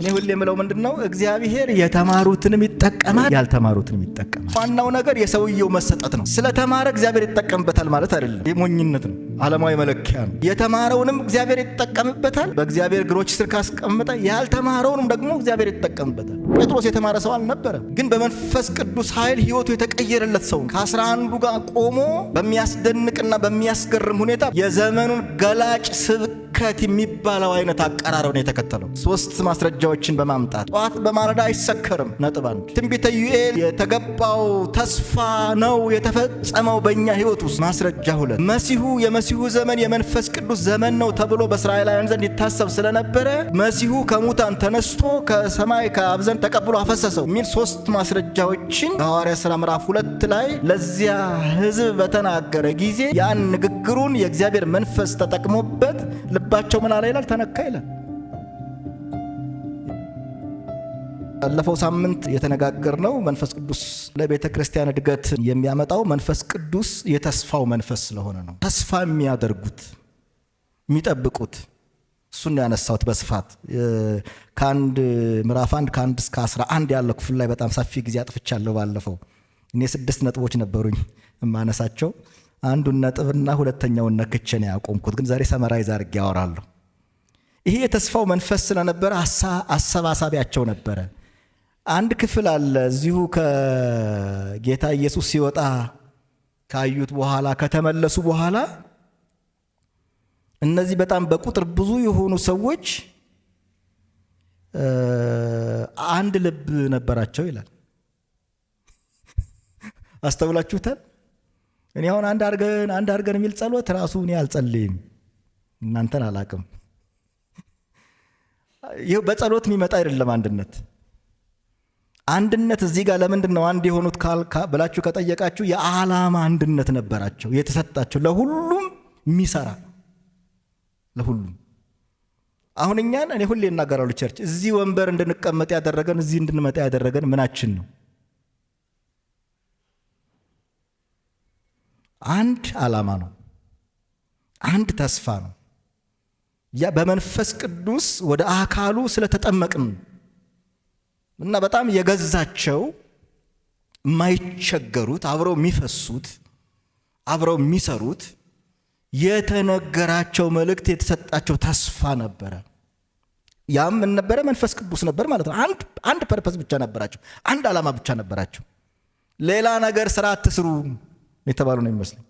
እኔ ሁሌ የምለው ምንድነው እግዚአብሔር የተማሩትንም ይጠቀማል ያልተማሩትንም ይጠቀማል። ዋናው ነገር የሰውየው መሰጠት ነው። ስለተማረ እግዚአብሔር ይጠቀምበታል ማለት አይደለም። የሞኝነት ነው፣ ዓለማዊ መለኪያ ነው። የተማረውንም እግዚአብሔር ይጠቀምበታል፣ በእግዚአብሔር እግሮች ስር ካስቀመጠ። ያልተማረውንም ደግሞ እግዚአብሔር ይጠቀምበታል። ጴጥሮስ የተማረ ሰው አልነበረም፣ ግን በመንፈስ ቅዱስ ኃይል ሕይወቱ የተቀየረለት ሰው ከ11 ጋር ቆሞ በሚያስደንቅና በሚያስገርም ሁኔታ የዘመኑን ገላጭ ስብከት የሚባለው አይነት አቀራረብ ነው የተከተለው። 3 ማስረጃዎችን በማምጣት ጠዋት በማለዳ አይሰከርም። ነጥብ 1 ትንቢተ ዩኤል የተገባው ተስፋ ነው የተፈጸመው በእኛ ሕይወት ውስጥ። ማስረጃ 2 መሲሁ የመሲሁ ዘመን የመንፈስ ቅዱስ ዘመን ነው ተብሎ በእስራኤላውያን ዘንድ ይታሰብ ስለነበረ መሲሁ ከሙታን ተነስቶ ከሰማይ ከአብ ዘንድ ተቀብሎ አፈሰሰው የሚል 3 ማስረጃዎችን በሐዋርያት ሥራ ምዕራፍ 2 ላይ ለዚያ ሕዝብ በተናገረ ጊዜ ያን ንግግሩን የእግዚአብሔር መንፈስ ተጠቅሞበት ልባቸው ምን አለ ይላል? ተነካ ይላል። ባለፈው ሳምንት የተነጋገርነው መንፈስ ቅዱስ ለቤተ ክርስቲያን እድገት የሚያመጣው መንፈስ ቅዱስ የተስፋው መንፈስ ስለሆነ ነው። ተስፋ የሚያደርጉት የሚጠብቁት እሱን ያነሳሁት በስፋት ከአንድ ምዕራፍ 1 ከ1 እስከ 11 ያለው ክፍል ላይ በጣም ሰፊ ጊዜ አጥፍቻለሁ። ባለፈው እኔ 6 ነጥቦች ነበሩኝ የማነሳቸው። አንዱን ነጥብና ሁለተኛውን ነክቼ ነው ያቆምኩት፣ ግን ዛሬ ሰመራይዝ አድርጌ ያወራለሁ። ይሄ የተስፋው መንፈስ ስለነበረ አሰባሳቢያቸው ነበረ። አንድ ክፍል አለ እዚሁ ከጌታ ኢየሱስ ሲወጣ ካዩት በኋላ ከተመለሱ በኋላ እነዚህ በጣም በቁጥር ብዙ የሆኑ ሰዎች አንድ ልብ ነበራቸው ይላል። አስተውላችሁታል? እኔ አሁን አንድ አርገን የሚል ጸሎት ራሱ እኔ አልጸልይም፣ እናንተን አላቅም። ይሄው በጸሎት የሚመጣ አይደለም አንድነት እዚህ ጋር ለምንድን ነው አንድ የሆኑት ብላችሁ ከጠየቃችሁ የዓላማ አንድነት ነበራቸው የተሰጣቸው፣ ለሁሉም የሚሰራ ለሁሉም። አሁን እኛን እኔ ሁሌ እናገራለሁ፣ ቸርች እዚህ ወንበር እንድንቀመጥ ያደረገን እዚህ እንድንመጣ ያደረገን ምናችን ነው? አንድ ዓላማ ነው፣ አንድ ተስፋ ነው። ያ በመንፈስ ቅዱስ ወደ አካሉ ስለተጠመቅን እና በጣም የገዛቸው የማይቸገሩት አብረው የሚፈሱት አብረው የሚሰሩት የተነገራቸው መልእክት የተሰጣቸው ተስፋ ነበረ። ያም ምን ነበረ? መንፈስ ቅዱስ ነበር ማለት ነው። አንድ ፐርፐስ ብቻ ነበራቸው፣ አንድ ዓላማ ብቻ ነበራቸው። ሌላ ነገር ስራ አትስሩ የተባሉ ነው የሚመስለኝ።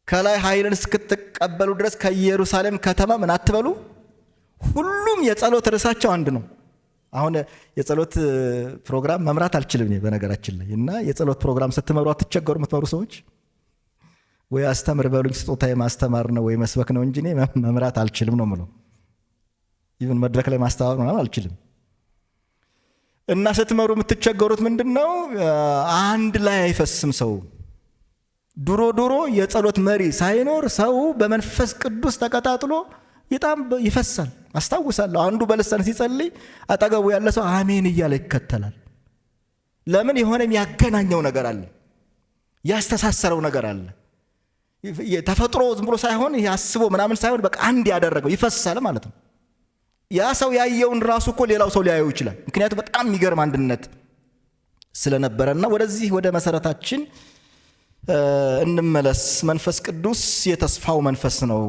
ከላይ ኃይልን እስክትቀበሉ ድረስ ከኢየሩሳሌም ከተማ ምን አትበሉ። ሁሉም የጸሎት ርዕሳቸው አንድ ነው። አሁን የጸሎት ፕሮግራም መምራት አልችልም እኔ በነገራችን ላይ። እና የጸሎት ፕሮግራም ስትመሩ አትቸገሩ? የምትመሩ ሰዎች ወይ አስተምር በሉኝ፣ ስጦታዬ ማስተማር ነው ወይ መስበክ ነው እንጂ እኔ መምራት አልችልም ነው የምለው። ኢቭን መድረክ ላይ ማስተባበር ምናምን አልችልም። እና ስትመሩ የምትቸገሩት ምንድን ነው? አንድ ላይ አይፈስም ሰው። ድሮ የጸሎት መሪ ሳይኖር ሰው በመንፈስ ቅዱስ ተቀጣጥሎ በጣም ይፈሳል። አስታውሳለሁ አንዱ በልሳን ሲጸልይ አጠገቡ ያለ ሰው አሜን እያለ ይከተላል። ለምን? የሆነ የሚያገናኘው ነገር አለ፣ ያስተሳሰረው ነገር አለ። ተፈጥሮ ዝም ብሎ ሳይሆን ያስቦ ምናምን ሳይሆን በቃ አንድ ያደረገው ይፈሳል ማለት ነው። ያ ሰው ያየውን ራሱ እኮ ሌላው ሰው ሊያየው ይችላል። ምክንያቱም በጣም የሚገርም አንድነት ስለነበረና ወደዚህ ወደ መሰረታችን እንመለስ። መንፈስ ቅዱስ የተስፋው መንፈስ ነው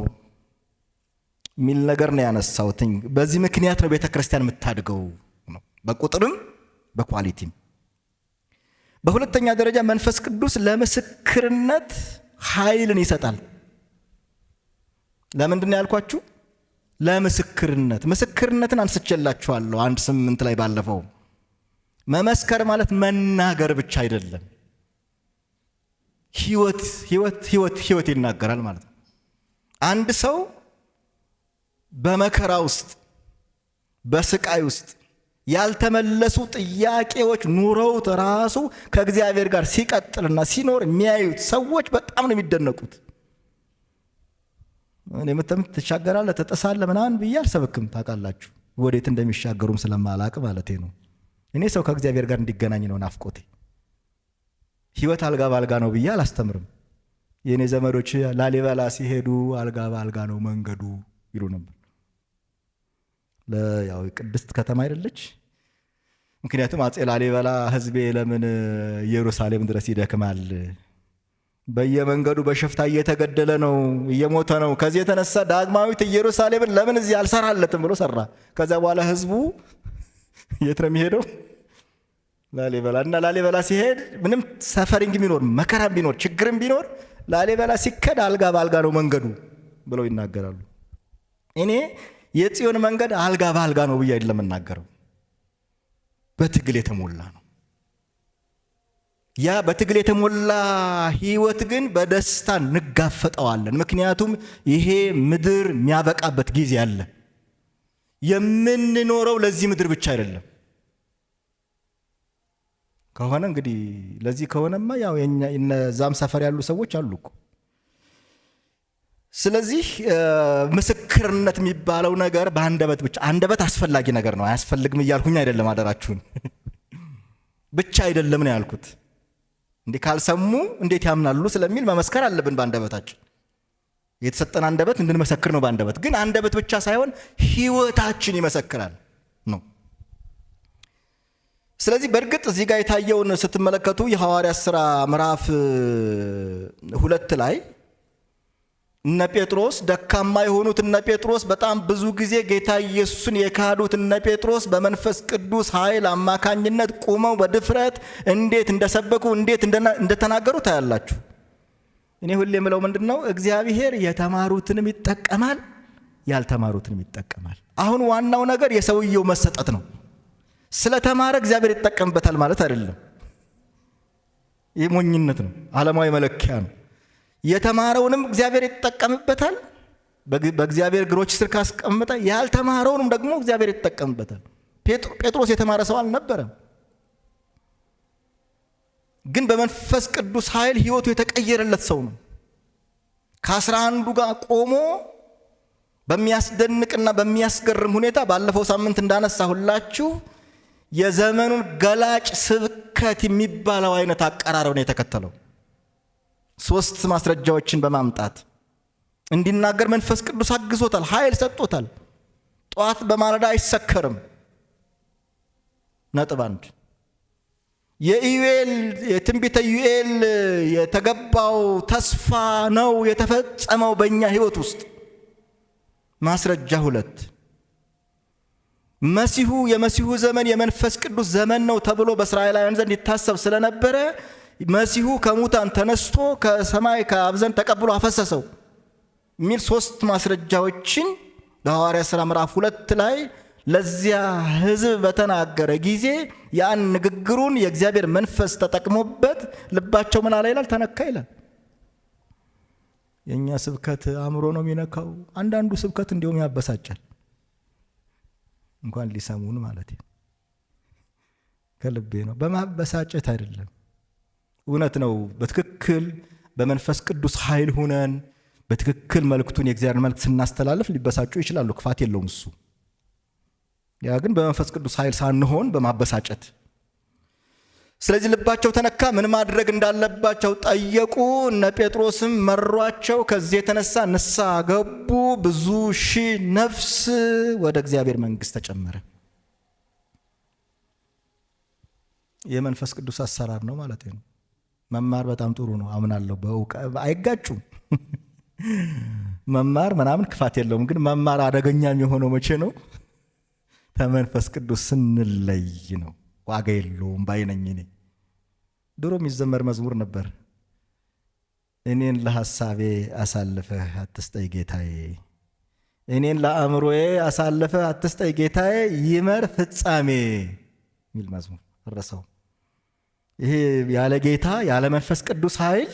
የሚል ነገር ነው ያነሳሁት። በዚህ ምክንያት ነው ቤተ ክርስቲያን የምታድገው ነው፣ በቁጥርም በኳሊቲም። በሁለተኛ ደረጃ መንፈስ ቅዱስ ለምስክርነት ኃይልን ይሰጣል። ለምንድን ነው ያልኳችሁ? ለምስክርነት። ምስክርነትን አንስቼላችኋለሁ 1:8 ላይ ባለፈው። መመስከር ማለት መናገር ብቻ አይደለም፣ ህይወት ይናገራል ማለት ነው። አንድ ሰው በመከራ ውስጥ በስቃይ ውስጥ ያልተመለሱ ጥያቄዎች ኑረውት ራሱ ከእግዚአብሔር ጋር ሲቀጥልና ሲኖር የሚያዩት ሰዎች በጣም ነው የሚደነቁት። እኔ ትሻገራለህ ትጥሳለህ ምናምን ብዬ አልሰብክም፣ ታውቃላችሁ፣ ወዴት እንደሚሻገሩም ስለማላቅ ማለቴ ነው። እኔ ሰው ከእግዚአብሔር ጋር እንዲገናኝ ነው ናፍቆቴ። ህይወት አልጋ ባልጋ ነው ብዬ አላስተምርም። የእኔ ዘመዶች ላሊበላ ሲሄዱ አልጋ ባልጋ ነው መንገዱ ይሉ ነበር። ያው ቅድስት ከተማ አይደለች? ምክንያቱም አፄ ላሊበላ ሕዝቤ ለምን ኢየሩሳሌም ድረስ ይደክማል? በየመንገዱ በሽፍታ እየተገደለ ነው፣ እየሞተ ነው። ከዚህ የተነሳ ዳግማዊት ኢየሩሳሌምን ለምን እዚህ አልሰራለትም ብሎ ሰራ። ከዛ በኋላ ሕዝቡ የት ነው የሚሄደው? ላሊበላ። እና ላሊበላ ሲሄድ ምንም ሰፈሪንግ ቢኖር መከራም ቢኖር ችግርም ቢኖር ላሊበላ ሲከድ አልጋ በአልጋ ነው መንገዱ ብለው ይናገራሉ። እኔ የጽዮን መንገድ አልጋ በአልጋ ነው ብዬ አይደለም የምናገረው፣ በትግል የተሞላ ነው። ያ በትግል የተሞላ ህይወት ግን በደስታ እንጋፈጠዋለን። ምክንያቱም ይሄ ምድር የሚያበቃበት ጊዜ አለ። የምንኖረው ለዚህ ምድር ብቻ አይደለም። ከሆነ እንግዲህ ለዚህ ከሆነማ ያው እነዛም ሰፈር ያሉ ሰዎች አሉ እኮ። ስለዚህ ምስክርነት የሚባለው ነገር በአንደበት ብቻ፣ አንደበት አስፈላጊ ነገር ነው። አያስፈልግም እያልኩኝ አይደለም፣ አደራችሁን ብቻ አይደለም ነው ያልኩት። እንዲህ ካልሰሙ እንዴት ያምናሉ ስለሚል መመስከር አለብን በአንደበታችን። የተሰጠን አንደበት እንድንመሰክር ነው። በአንደበት ግን አንደበት ብቻ ሳይሆን ህይወታችን ይመሰክራል ነው። ስለዚህ በእርግጥ እዚህ ጋር የታየውን ስትመለከቱ የሐዋርያት ሥራ ምዕራፍ 2 ላይ እነ ጴጥሮስ ደካማ የሆኑት እነ ጴጥሮስ በጣም ብዙ ጊዜ ጌታ ኢየሱስን የካዱት እነ ጴጥሮስ በመንፈስ ቅዱስ ኃይል አማካኝነት ቆመው በድፍረት እንዴት እንደሰበኩ እንዴት እንደተናገሩ ታያላችሁ። እኔ ሁሌ የምለው ምንድነው? እግዚአብሔር የተማሩትንም ይጠቀማል፣ ያልተማሩትንም ይጠቀማል። አሁን ዋናው ነገር የሰውየው መሰጠት ነው። ስለተማረ እግዚአብሔር ይጠቀምበታል ማለት አይደለም። ይህ ሞኝነት ነው፣ ዓለማዊ መለኪያ ነው። የተማረውንም እግዚአብሔር ይጠቀምበታል፣ በእግዚአብሔር እግሮች ስር ካስቀመጠ። ያልተማረውንም ደግሞ እግዚአብሔር ይጠቀምበታል። ጴጥሮስ የተማረ ሰው አልነበረም፣ ግን በመንፈስ ቅዱስ ኃይል ህይወቱ የተቀየረለት ሰው ነው። ከ11 ጋር ቆሞ በሚያስደንቅና በሚያስገርም ሁኔታ ባለፈው ሳምንት እንዳነሳሁላችሁ የዘመኑን ገላጭ ስብከት የሚባለው አይነት አቀራረብ ነው የተከተለው። 3 ማስረጃዎችን በማምጣት እንዲናገር መንፈስ ቅዱስ አግዞታል፣ ኃይል ሰጥቶታል። ጠዋት በማለዳ አይሰከርም። ነጥብ 1 የትንቢተ ዩኤል የተገባው ተስፋ ነው የተፈጸመው በእኛ ህይወት ውስጥ። ማስረጃ 2 መሲሁ የመሲሁ ዘመን የመንፈስ ቅዱስ ዘመን ነው ተብሎ በእስራኤላውያን ዘንድ ይታሰብ ስለነበረ መሲሁ ከሙታን ተነስቶ ከሰማይ ከአብ ዘንድ ተቀብሎ አፈሰሰው የሚል 3 ማስረጃዎችን በሐዋርያት ሥራ ምዕራፍ 2 ላይ ለዚያ ህዝብ በተናገረ ጊዜ ያን ንግግሩን የእግዚአብሔር መንፈስ ተጠቅሞበት ልባቸው ምን አለ ይላል? ተነካ ይላል። የኛ ስብከት አእምሮ ነው የሚነካው። አንዳንዱ ስብከት እንዲሁም ያበሳጫል፣ እንኳን ሊሰሙን ማለት ነው። ከልቤ ነው፣ በማበሳጨት አይደለም። እውነት ነው። በትክክል በመንፈስ ቅዱስ ኃይል ሆነን በትክክል መልእክቱን የእግዚአብሔር መልእክት ስናስተላልፍ ሊበሳጩ ይችላሉ፣ ክፋት የለውም እሱ። ያ ግን በመንፈስ ቅዱስ ኃይል ሳንሆን በማበሳጨት። ስለዚህ ልባቸው ተነካ። ምን ማድረግ እንዳለባቸው ጠየቁ። እነ ጴጥሮስም መሯቸው። ከዚህ የተነሳ ንስሐ ገቡ። ብዙ ሺህ ነፍስ ወደ እግዚአብሔር መንግሥት ተጨመረ። የመንፈስ ቅዱስ አሰራር ነው ማለት ነው። መማር በጣም ጥሩ ነው አምናለሁ። አይጋጩም። መማር ምናምን ክፋት የለውም። ግን መማር አደገኛ የሚሆነው መቼ ነው? ከመንፈስ ቅዱስ ስንለይ ነው። ዋጋ የለውም ባይነኝ። እኔ ድሮ የሚዘመር መዝሙር ነበር። እኔን ለሐሳቤ አሳልፈህ አትስጠኝ ጌታዬ፣ እኔን ለአእምሮዬ አሳልፈህ አትስጠኝ ጌታዬ፣ ይመር ፍጻሜ የሚል መዝሙር ረሳው። ይሄ ያለ ጌታ ያለ መንፈስ ቅዱስ ኃይል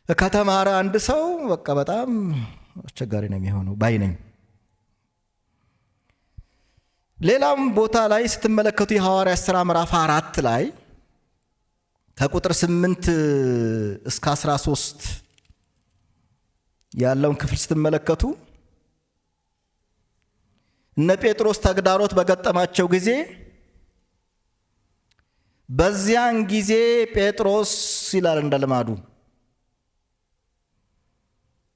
ከተማረ አንድ ሰው በቃ በጣም አስቸጋሪ ነው የሚሆነው ባይነኝ። ሌላም ቦታ ላይ ስትመለከቱ የሐዋርያት ሥራ ምዕራፍ 4 ላይ ከቁጥር 8 እስከ 13 ያለውን ክፍል ስትመለከቱ እነ ጴጥሮስ ተግዳሮት በገጠማቸው ጊዜ በዚያን ጊዜ ጴጥሮስ ይላል እንደ ልማዱ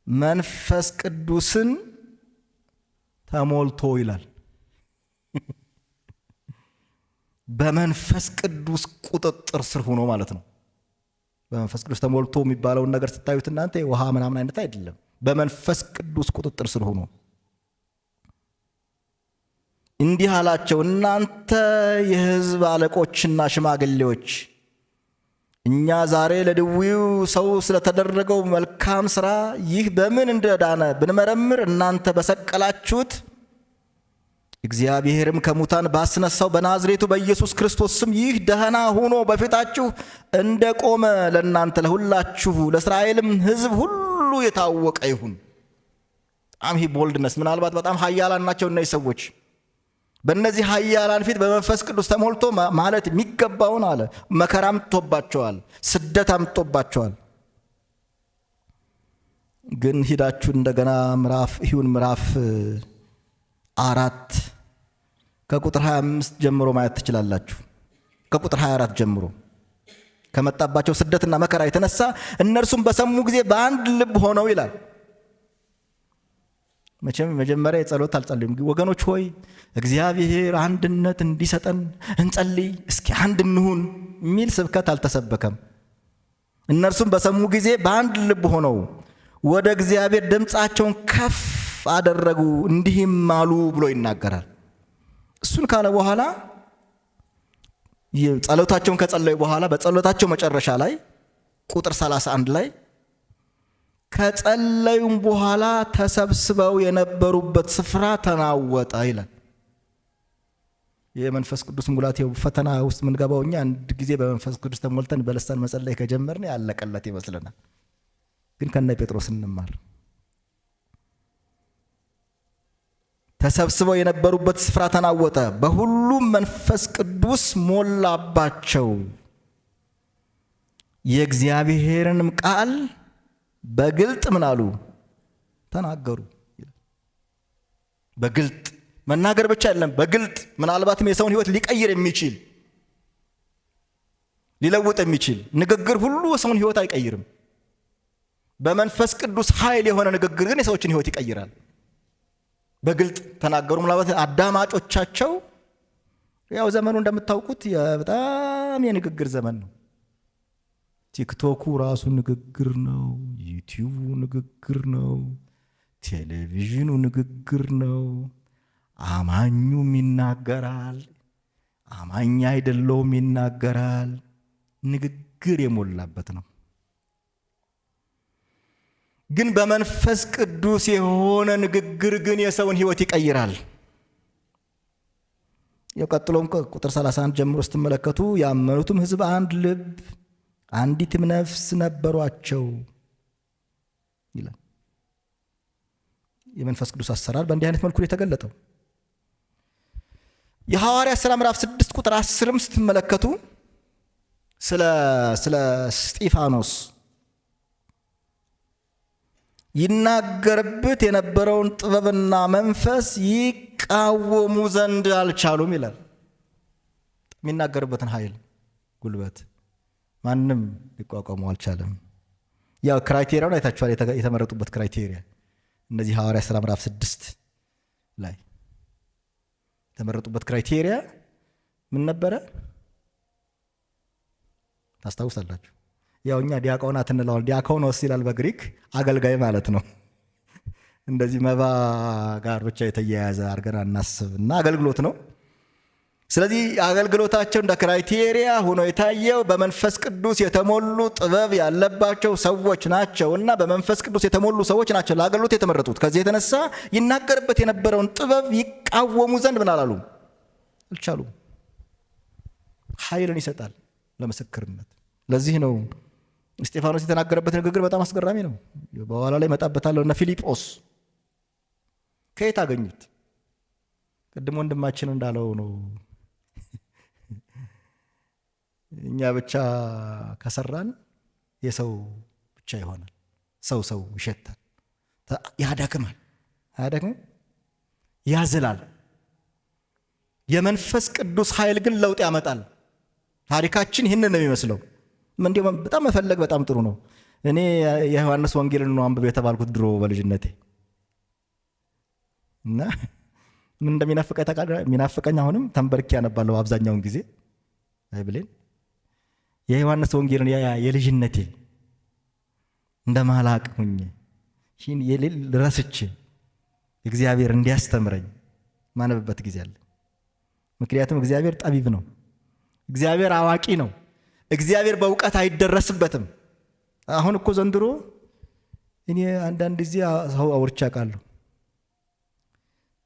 መንፈስ ቅዱስን ተሞልቶ ይላል። በመንፈስ ቅዱስ ቁጥጥር ስር ሆኖ ማለት ነው። በመንፈስ ቅዱስ ተሞልቶ የሚባለውን ነገር ስታዩት እናንተ ውሃ ምናምን አይነት አይደለም። በመንፈስ ቅዱስ ቁጥጥር ስር ሆኖ እንዲህ አላቸው፣ እናንተ የሕዝብ አለቆችና ሽማግሌዎች እኛ ዛሬ ለድዊው ሰው ስለተደረገው መልካም ሥራ ይህ በምን እንደዳነ ብንመረምር እናንተ በሰቀላችሁት እግዚአብሔርም ከሙታን ባስነሳው በናዝሬቱ በኢየሱስ ክርስቶስ ስም ይህ ደህና ሆኖ በፊታችሁ እንደቆመ ለእናንተ ለሁላችሁ ለእስራኤልም ሕዝብ ሁሉ የታወቀ ይሁን። በጣም ይህ ቦልድነስ፣ ምናልባት በጣም ኃያላን ናቸው እነዚህ ሰዎች። በእነዚህ ኃያላን ፊት በመንፈስ ቅዱስ ተሞልቶ ማለት የሚገባውን አለ። መከራ አምጥቶባቸዋል፣ ስደት አምጥቶባቸዋል። ግን ሂዳችሁ እንደገና ምዕራፍ 4 ከቁጥር 25 ጀምሮ ማየት ትችላላችሁ። ከቁጥር 24 ጀምሮ ከመጣባቸው ስደትና መከራ የተነሳ እነርሱም በሰሙ ጊዜ በአንድ ልብ ሆነው ይላል። መቼም መጀመሪያ የጸሎት አልጸልዩም። ወገኖች ሆይ እግዚአብሔር አንድነት እንዲሰጠን እንጸልይ፣ እስኪ አንድ እንሁን የሚል ስብከት አልተሰበከም። እነርሱም በሰሙ ጊዜ በአንድ ልብ ሆነው ወደ እግዚአብሔር ድምፃቸውን ከፍ አደረጉ እንዲህም አሉ ብሎ ይናገራል። እሱን ካለ በኋላ ጸሎታቸውን ከጸለዩ በኋላ በጸሎታቸው መጨረሻ ላይ ቁጥር 31 ላይ ከጸለዩም በኋላ ተሰብስበው የነበሩበት ስፍራ ተናወጠ ይላል። የመንፈስ ቅዱስ ሙላት ፈተና ውስጥ የምንገባው እኛ አንድ ጊዜ በመንፈስ ቅዱስ ተሞልተን በልሳን መጸለይ ከጀመርን ያለቀለት ይመስለናል። ግን ከነ ጴጥሮስ እንማር። ተሰብስበው የነበሩበት ስፍራ ተናወጠ፣ በሁሉም መንፈስ ቅዱስ ሞላባቸው፣ የእግዚአብሔርንም ቃል በግልጥ ምን አሉ? ተናገሩ። በግልጥ መናገር ብቻ አይደለም፣ በግልጥ ምናልባትም የሰውን ሕይወት ሊቀይር የሚችል ሊለውጥ የሚችል ንግግር ሁሉ የሰውን ሕይወት አይቀይርም። በመንፈስ ቅዱስ ኃይል የሆነ ንግግር ግን የሰዎችን ሕይወት ይቀይራል። በግልጥ ተናገሩ። ምናልባት አዳማጮቻቸው ያው ዘመኑ እንደምታውቁት በጣም የንግግር ዘመን ነው። ቲክቶኩ ራሱ ንግግር ነው። ዩቲዩቡ ንግግር ነው። ቴሌቪዥኑ ንግግር ነው። አማኙም ይናገራል፣ አማኝ አይደለውም ይናገራል። ንግግር የሞላበት ነው። ግን በመንፈስ ቅዱስ የሆነ ንግግር ግን የሰውን ሕይወት ይቀይራል። የቀጥሎም ቁጥር 31 ጀምሮ ስትመለከቱ ያመኑትም ሕዝብ አንድ ልብ አንዲትም ነፍስ ነበሯቸው ይላል። የመንፈስ ቅዱስ አሰራር በእንዲህ አይነት መልኩ የተገለጠው የሐዋርያት ሥራ ምዕራፍ 6 ቁጥር 10ም ስትመለከቱ ስለ እስጢፋኖስ ይናገርበት የነበረውን ጥበብና መንፈስ ይቃወሙ ዘንድ አልቻሉም ይላል። የሚናገርበትን ኃይል ጉልበት ማንም ሊቋቋሙ አልቻለም። ያው ክራይቴሪያውን አይታችኋል። የተመረጡበት ክራይቴሪያ እነዚህ ሐዋርያት ሥራ ምዕራፍ 6 ላይ የተመረጡበት ክራይቴሪያ ምን ነበረ? ታስታውሳላችሁ? ያው እኛ ዲያቆናት እንለዋለን። ዲያኮኖስ ይላል በግሪክ አገልጋይ ማለት ነው። እንደዚህ መባ ጋር ብቻ የተያያዘ አድርገን እናስብ እና አገልግሎት ነው። ስለዚህ አገልግሎታቸው እንደ ክራይቴሪያ ሆኖ የታየው በመንፈስ ቅዱስ የተሞሉ ጥበብ ያለባቸው ሰዎች ናቸው እና በመንፈስ ቅዱስ የተሞሉ ሰዎች ናቸው ለአገልግሎት የተመረጡት። ከዚህ የተነሳ ይናገርበት የነበረውን ጥበብ ይቃወሙ ዘንድ ምን አላሉ? አልቻሉም። ኃይልን ይሰጣል ለምስክርነት። ለዚህ ነው እስጢፋኖስ የተናገረበት ንግግር በጣም አስገራሚ ነው። በኋላ ላይ መጣበታለሁ። እና ፊልጶስ ከየት አገኙት? ቅድም ወንድማችን እንዳለው ነው። እኛ ብቻ ከሰራን የሰው ብቻ ይሆናል። ሰው ይሸታል፣ ያደክማል፣ አያደክምም? ያዝላል። የመንፈስ ቅዱስ ኃይል ግን ለውጥ ያመጣል። ታሪካችን ይህንን ነው የሚመስለው። እንዲሁም በጣም መፈለግ በጣም ጥሩ ነው። እኔ የዮሐንስ ወንጌልን ነው አንብቤ የተባልኩት ድሮ በልጅነቴ እና ምን እንደሚናፍቀኝ ታውቃለህ? የሚናፍቀኝ አሁንም ተንበርኬ ያነባለሁ አብዛኛውን ጊዜ ባይብሌን የዮሐንስ ወንጌልን የልጅነቴ እንደ ማላቅ ሁኜ ይህን የሌል ረስቼ እግዚአብሔር እንዲያስተምረኝ ማነብበት ጊዜ አለ። ምክንያቱም እግዚአብሔር ጠቢብ ነው። እግዚአብሔር አዋቂ ነው። እግዚአብሔር በእውቀት አይደረስበትም። አሁን እኮ ዘንድሮ እኔ አንዳንድ ጊዜ ሰው አውርቼ አውቃለሁ።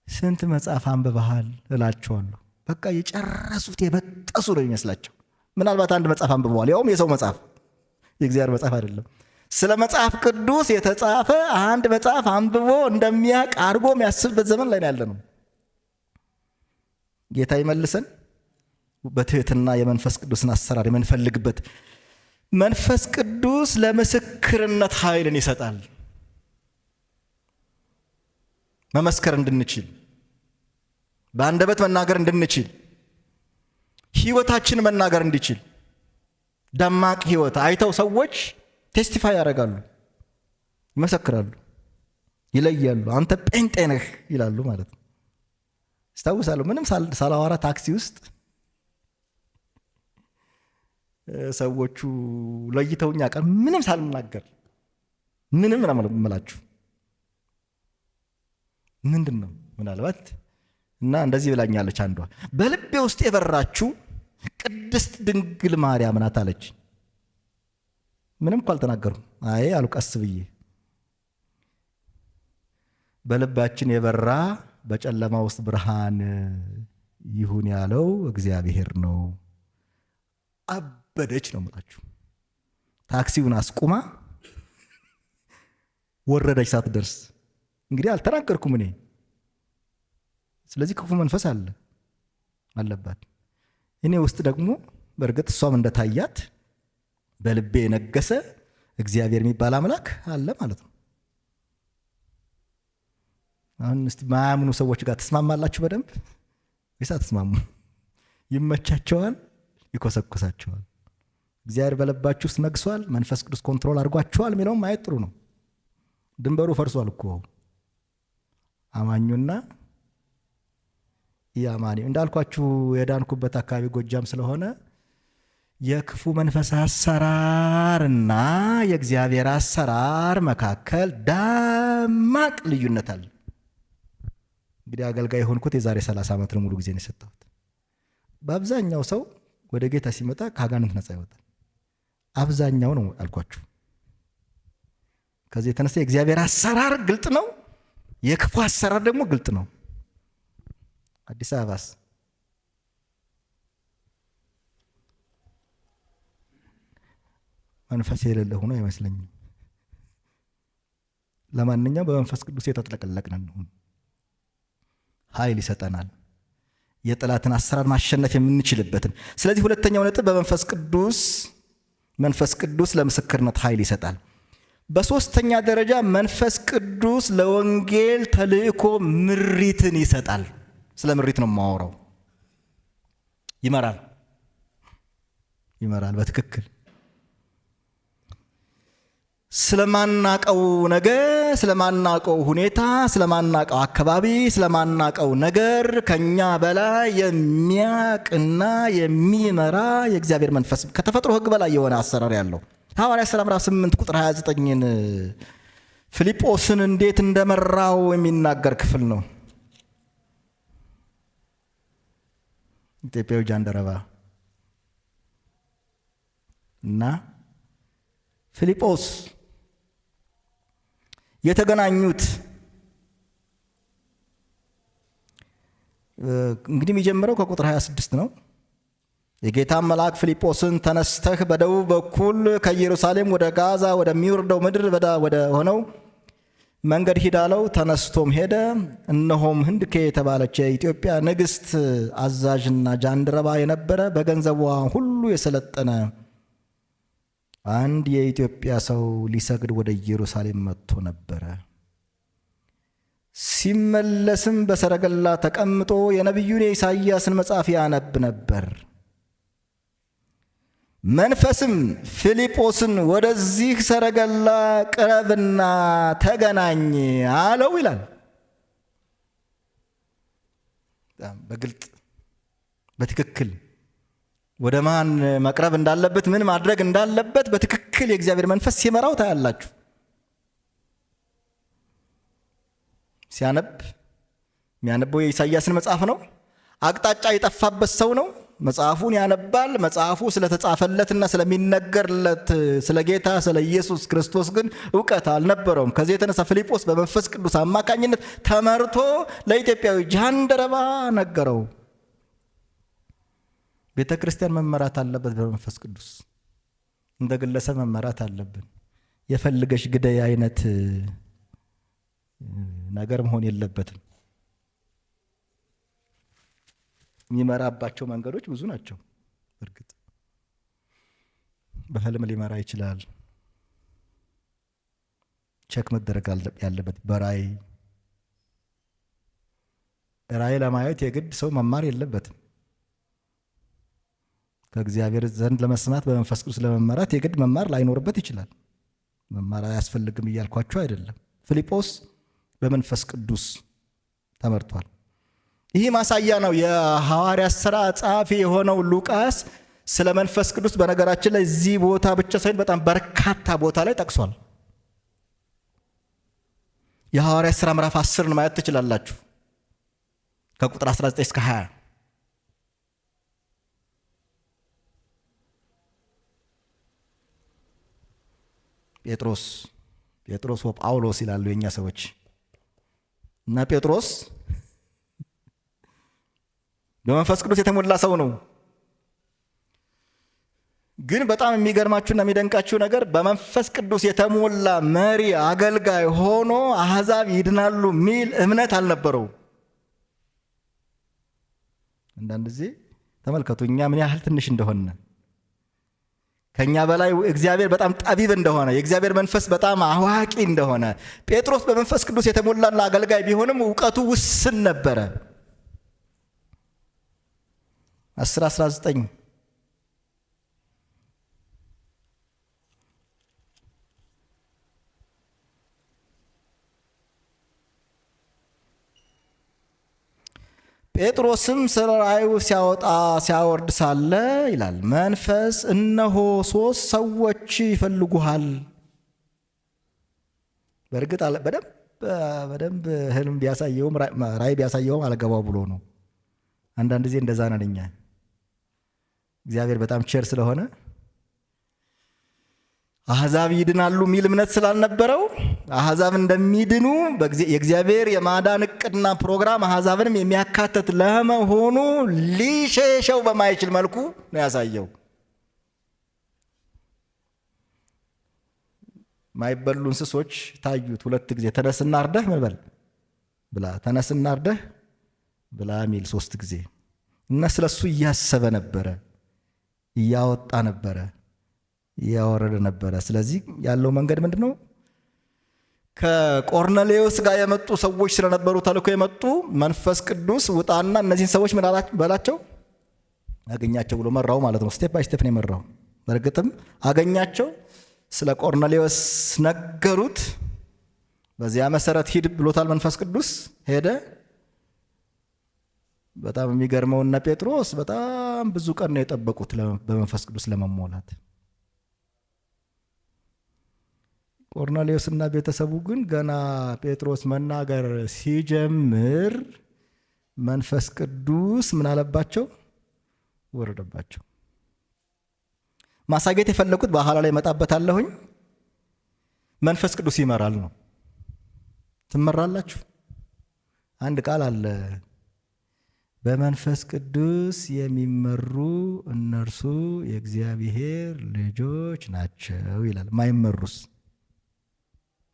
ስንት መጽሐፍ አንብበሃል እላቸዋለሁ። በቃ የጨረሱት የበጠሱ ነው የሚመስላቸው። ምናልባት አንድ መጽሐፍ አንብበዋል፣ ያውም የሰው መጽሐፍ፣ የእግዚአብሔር መጽሐፍ አይደለም። ስለ መጽሐፍ ቅዱስ የተጻፈ አንድ መጽሐፍ አንብቦ እንደሚያውቅ አድርጎ የሚያስብበት ዘመን ላይ ያለ ነው። ጌታ ይመልሰን። በትህትና የመንፈስ ቅዱስን አሰራር የምንፈልግበት መንፈስ ቅዱስ ለምስክርነት ኃይልን ይሰጣል። መመስከር እንድንችል፣ በአንደበት መናገር እንድንችል፣ ህይወታችን መናገር እንዲችል። ደማቅ ህይወት አይተው ሰዎች ቴስቲፋይ ያደርጋሉ፣ ይመሰክራሉ፣ ይለያሉ። አንተ ጴንጤ ነህ ይላሉ ማለት ነው። አስታውሳለሁ ምንም ሳላወራ ታክሲ ውስጥ ሰዎቹ ለይተውኝ ያውቃል። ምንም ሳልናገር ምንም ነው የምላችሁ። ምንድን ነው ምናልባት እና እንደዚህ ብላኛለች አንዷ፣ በልቤ ውስጥ የበራችሁ ቅድስት ድንግል ማርያም ናት አለች። ምንም እኮ አልተናገሩም። አይ አሉ ቀስ ብዬ። በልባችን የበራ በጨለማ ውስጥ ብርሃን ይሁን ያለው እግዚአብሔር ነው። አበደች ነው የምላችሁ። ታክሲውን አስቁማ ወረደች ሳትደርስ። እንግዲህ አልተናገርኩም እኔ። ስለዚህ ክፉ መንፈስ አለባት። እኔ ውስጥ ደግሞ በእርግጥ እሷም እንደታያት በልቤ የነገሰ እግዚአብሔር የሚባል አምላክ አለ ማለት ነው። አሁን እስቲ ማያምኑ ሰዎች ጋር ትስማማላችሁ በደንብ ወይስ አትስማሙ? ይመቻቸዋል፣ ይኮሰኩሳቸዋል። እግዚአብሔር በልባችሁ ውስጥ ነግሷል፣ መንፈስ ቅዱስ ኮንትሮል አድርጓቸዋል የሚለውም ማየት ጥሩ ነው። ድንበሩ ፈርሷል እኮ አማኙና ያማኒ። እንዳልኳችሁ የዳንኩበት አካባቢ ጎጃም ስለሆነ የክፉ መንፈስ አሰራርና የእግዚአብሔር አሰራር መካከል ደማቅ ልዩነት አለ። እንግዲህ አገልጋይ የሆንኩት የዛሬ 30 ዓመት ነው። ሙሉ ጊዜ ነው የሰጠሁት። በአብዛኛው ሰው ወደ ጌታ ሲመጣ ከአጋንንት ነፃ ይወጣል። አብዛኛው ነው አልኳችሁ። ከዚህ የተነሳ የእግዚአብሔር አሰራር ግልጥ ነው፣ የክፉ አሰራር ደግሞ ግልጥ ነው። አዲስ አበባስ መንፈስ የሌለ ሆኖ አይመስለኝም። ለማንኛውም በመንፈስ ቅዱስ የተጥለቀለቅን ነው። ኃይል ይሰጠናል የጠላትን አሰራር ማሸነፍ የምንችልበትን። ስለዚህ ሁለተኛው ነጥብ መንፈስ ቅዱስ ለምስክርነት ኃይል ይሰጣል። በሶስተኛ ደረጃ መንፈስ ቅዱስ ለወንጌል ተልእኮ ምሪትን ይሰጣል። ስለ ምሪት ነው የማወራው። ይመራል በትክክል ስለማናቀው ነገር፣ ስለማናቀው ሁኔታ፣ ስለማናቀው አካባቢ፣ ስለማናቀው ነገር ከኛ በላይ የሚያቅና የሚመራ የእግዚአብሔር መንፈስ ከተፈጥሮ ሕግ በላይ የሆነ አሰራር ያለው ሐዋርያት ሥራ ምዕራፍ 8 ቁጥር 29ን ፊልጶስን እንዴት እንደመራው የሚናገር ክፍል ነው። ኢትዮጵያዊ ጃንደረባ እና ፊልጶስ የተገናኙት እንግዲህ የሚጀምረው ከቁጥር 26 ነው። የጌታ መልአክ ፊልጶስን ተነስተህ በደቡብ በኩል ከኢየሩሳሌም ወደ ጋዛ ወደሚወርደው ምድር በዳ ወደ ሆነው መንገድ ሂድ አለው። ተነስቶም ሄደ። እነሆም ህንድኬ የተባለች የኢትዮጵያ ንግሥት አዛዥና ጃንደረባ የነበረ በገንዘቧ ሁሉ የሰለጠነ አንድ የኢትዮጵያ ሰው ሊሰግድ ወደ ኢየሩሳሌም መጥቶ ነበረ። ሲመለስም በሰረገላ ተቀምጦ የነቢዩን የኢሳይያስን መጽሐፍ ያነብ ነበር። መንፈስም ፊልጶስን ወደዚህ ሰረገላ ቅረብና ተገናኝ አለው ይላል። በግልጥ በትክክል ወደ ማን መቅረብ እንዳለበት ምን ማድረግ እንዳለበት በትክክል የእግዚአብሔር መንፈስ ሲመራው ታያላችሁ። የሚያነበው የኢሳይያስን መጽሐፍ ነው። አቅጣጫ የጠፋበት ሰው ነው። መጽሐፉን ያነባል። መጽሐፉ ስለተጻፈለትና ስለሚነገርለት ስለ ጌታ ስለ ኢየሱስ ክርስቶስ ግን እውቀት አልነበረውም። ከዚህ የተነሳ ፊልጶስ በመንፈስ ቅዱስ አማካኝነት ተመርቶ ለኢትዮጵያዊ ጃንደረባ ነገረው። ቤተ ክርስቲያን መመራት አለበት በመንፈስ ቅዱስ። እንደ ግለሰብ መመራት አለብን። የፈልገሽ ግደይ አይነት ነገር መሆን የለበትም። የሚመራባቸው መንገዶች ብዙ ናቸው። እርግጥ በህልም ሊመራ ይችላል። ቸክ መደረግ ያለበት በራእይ ለማየት የግድ ሰው መማር የለበትም። ከእግዚአብሔር ዘንድ ለመስማት በመንፈስ ቅዱስ ለመመራት የግድ መማር ላይኖርበት ይችላል። መማር አያስፈልግም እያልኳቸው አይደለም። ፊልጶስ በመንፈስ ቅዱስ ተመርቷል። ይህ ማሳያ ነው። የሐዋርያት ሥራ ጸሐፊ የሆነው ሉቃስ ስለ መንፈስ ቅዱስ በነገራችን ላይ እዚህ ቦታ ብቻ ሳይሆን በጣም በርካታ ቦታ ላይ ጠቅሷል። የሐዋርያት ሥራ ምዕራፍ 10 ማየት ትችላላችሁ። ከቁጥር 19 እስከ 20 ጴጥሮስ ወጳውሎስ ይላሉ የኛ ሰዎች። እና ጴጥሮስ በመንፈስ ቅዱስ የተሞላ ሰው ነው። ግን በጣም የሚገርማችሁና የሚደንቃችሁ ነገር በመንፈስ ቅዱስ የተሞላ መሪ አገልጋይ ሆኖ አሕዛብ ይድናሉ የሚል እምነት አልነበረው። አንዳንድ ጊዜ ተመልከቱ እኛ ምን ያህል ትንሽ እንደሆነ፣ ከኛ በላይ እግዚአብሔር በጣም ጠቢብ እንደሆነ፣ የእግዚአብሔር መንፈስ በጣም አዋቂ እንደሆነ። ጴጥሮስ በመንፈስ ቅዱስ የተሞላና አገልጋይ ቢሆንም እውቀቱ ውስን ነበረ። 10:19 ጴጥሮስም ስለ ራእዩ ሲያወርድ ሳለ ይላል መንፈስ እነሆ 3 ሰዎች ይፈልጉሃል። በእርግጥ በደንብ ህልም ቢያሳየውም ራእይ ቢያሳየውም አልገባው ብሎ ነው። አንዳንድ ጊዜ እንደዛ ነን እኛ። እግዚአብሔር በጣም ቸር ስለሆነ አሕዛብ ይድናሉ የሚል እምነት ስላልነበረው አሕዛብ እንደሚድኑ የእግዚአብሔር የማዳን እቅድና ፕሮግራም አሕዛብንም የሚያካትት ለመሆኑ ሊሸሸው በማይችል መልኩ ነው ያሳየው። ማይበሉ እንስሶች ታዩት 2 ጊዜ። ተነስና አርደህ ምን በል ብላ፣ ተነስና አርደህ ብላ ሚል 3 ጊዜ። እና ስለሱ እያሰበ ነበረ፣ እያወጣ ነበረ፣ እያወረደ ነበረ። ስለዚህ ያለው መንገድ ምንድነው? ከቆርኔሌዎስ ጋር የመጡ ሰዎች ስለነበሩ ተልኮ የመጡ መንፈስ ቅዱስ ውጣና እነዚህን ሰዎች ምን በላቸው አገኛቸው ብሎ መራው ማለት ነው። ስቴፕ ባይ ስቴፕ ነው የመራው። በእርግጥም አገኛቸው። ስለ ቆርኔሌዎስ ነገሩት። በዚያ መሰረት ሂድ ብሎታል መንፈስ ቅዱስ። ሄደ። በጣም የሚገርመው እነ ጴጥሮስ በጣም ብዙ ቀን ነው የጠበቁት በመንፈስ ቅዱስ ለመሞላት። ቆርኔሌዎስና ቤተሰቡ ግን ገና ጴጥሮስ መናገር ሲጀምር መንፈስ ቅዱስ ምን አለባቸው? ወረደባቸው። ማሳየት የፈለኩት በኋላ ላይ መጣበታለሁኝ። መንፈስ ቅዱስ ይመራል ነው። ትመራላችሁ። አንድ ቃል አለ፣ በመንፈስ ቅዱስ የሚመሩ እነርሱ የእግዚአብሔር ልጆች ናቸው ይላል። ማይመሩስ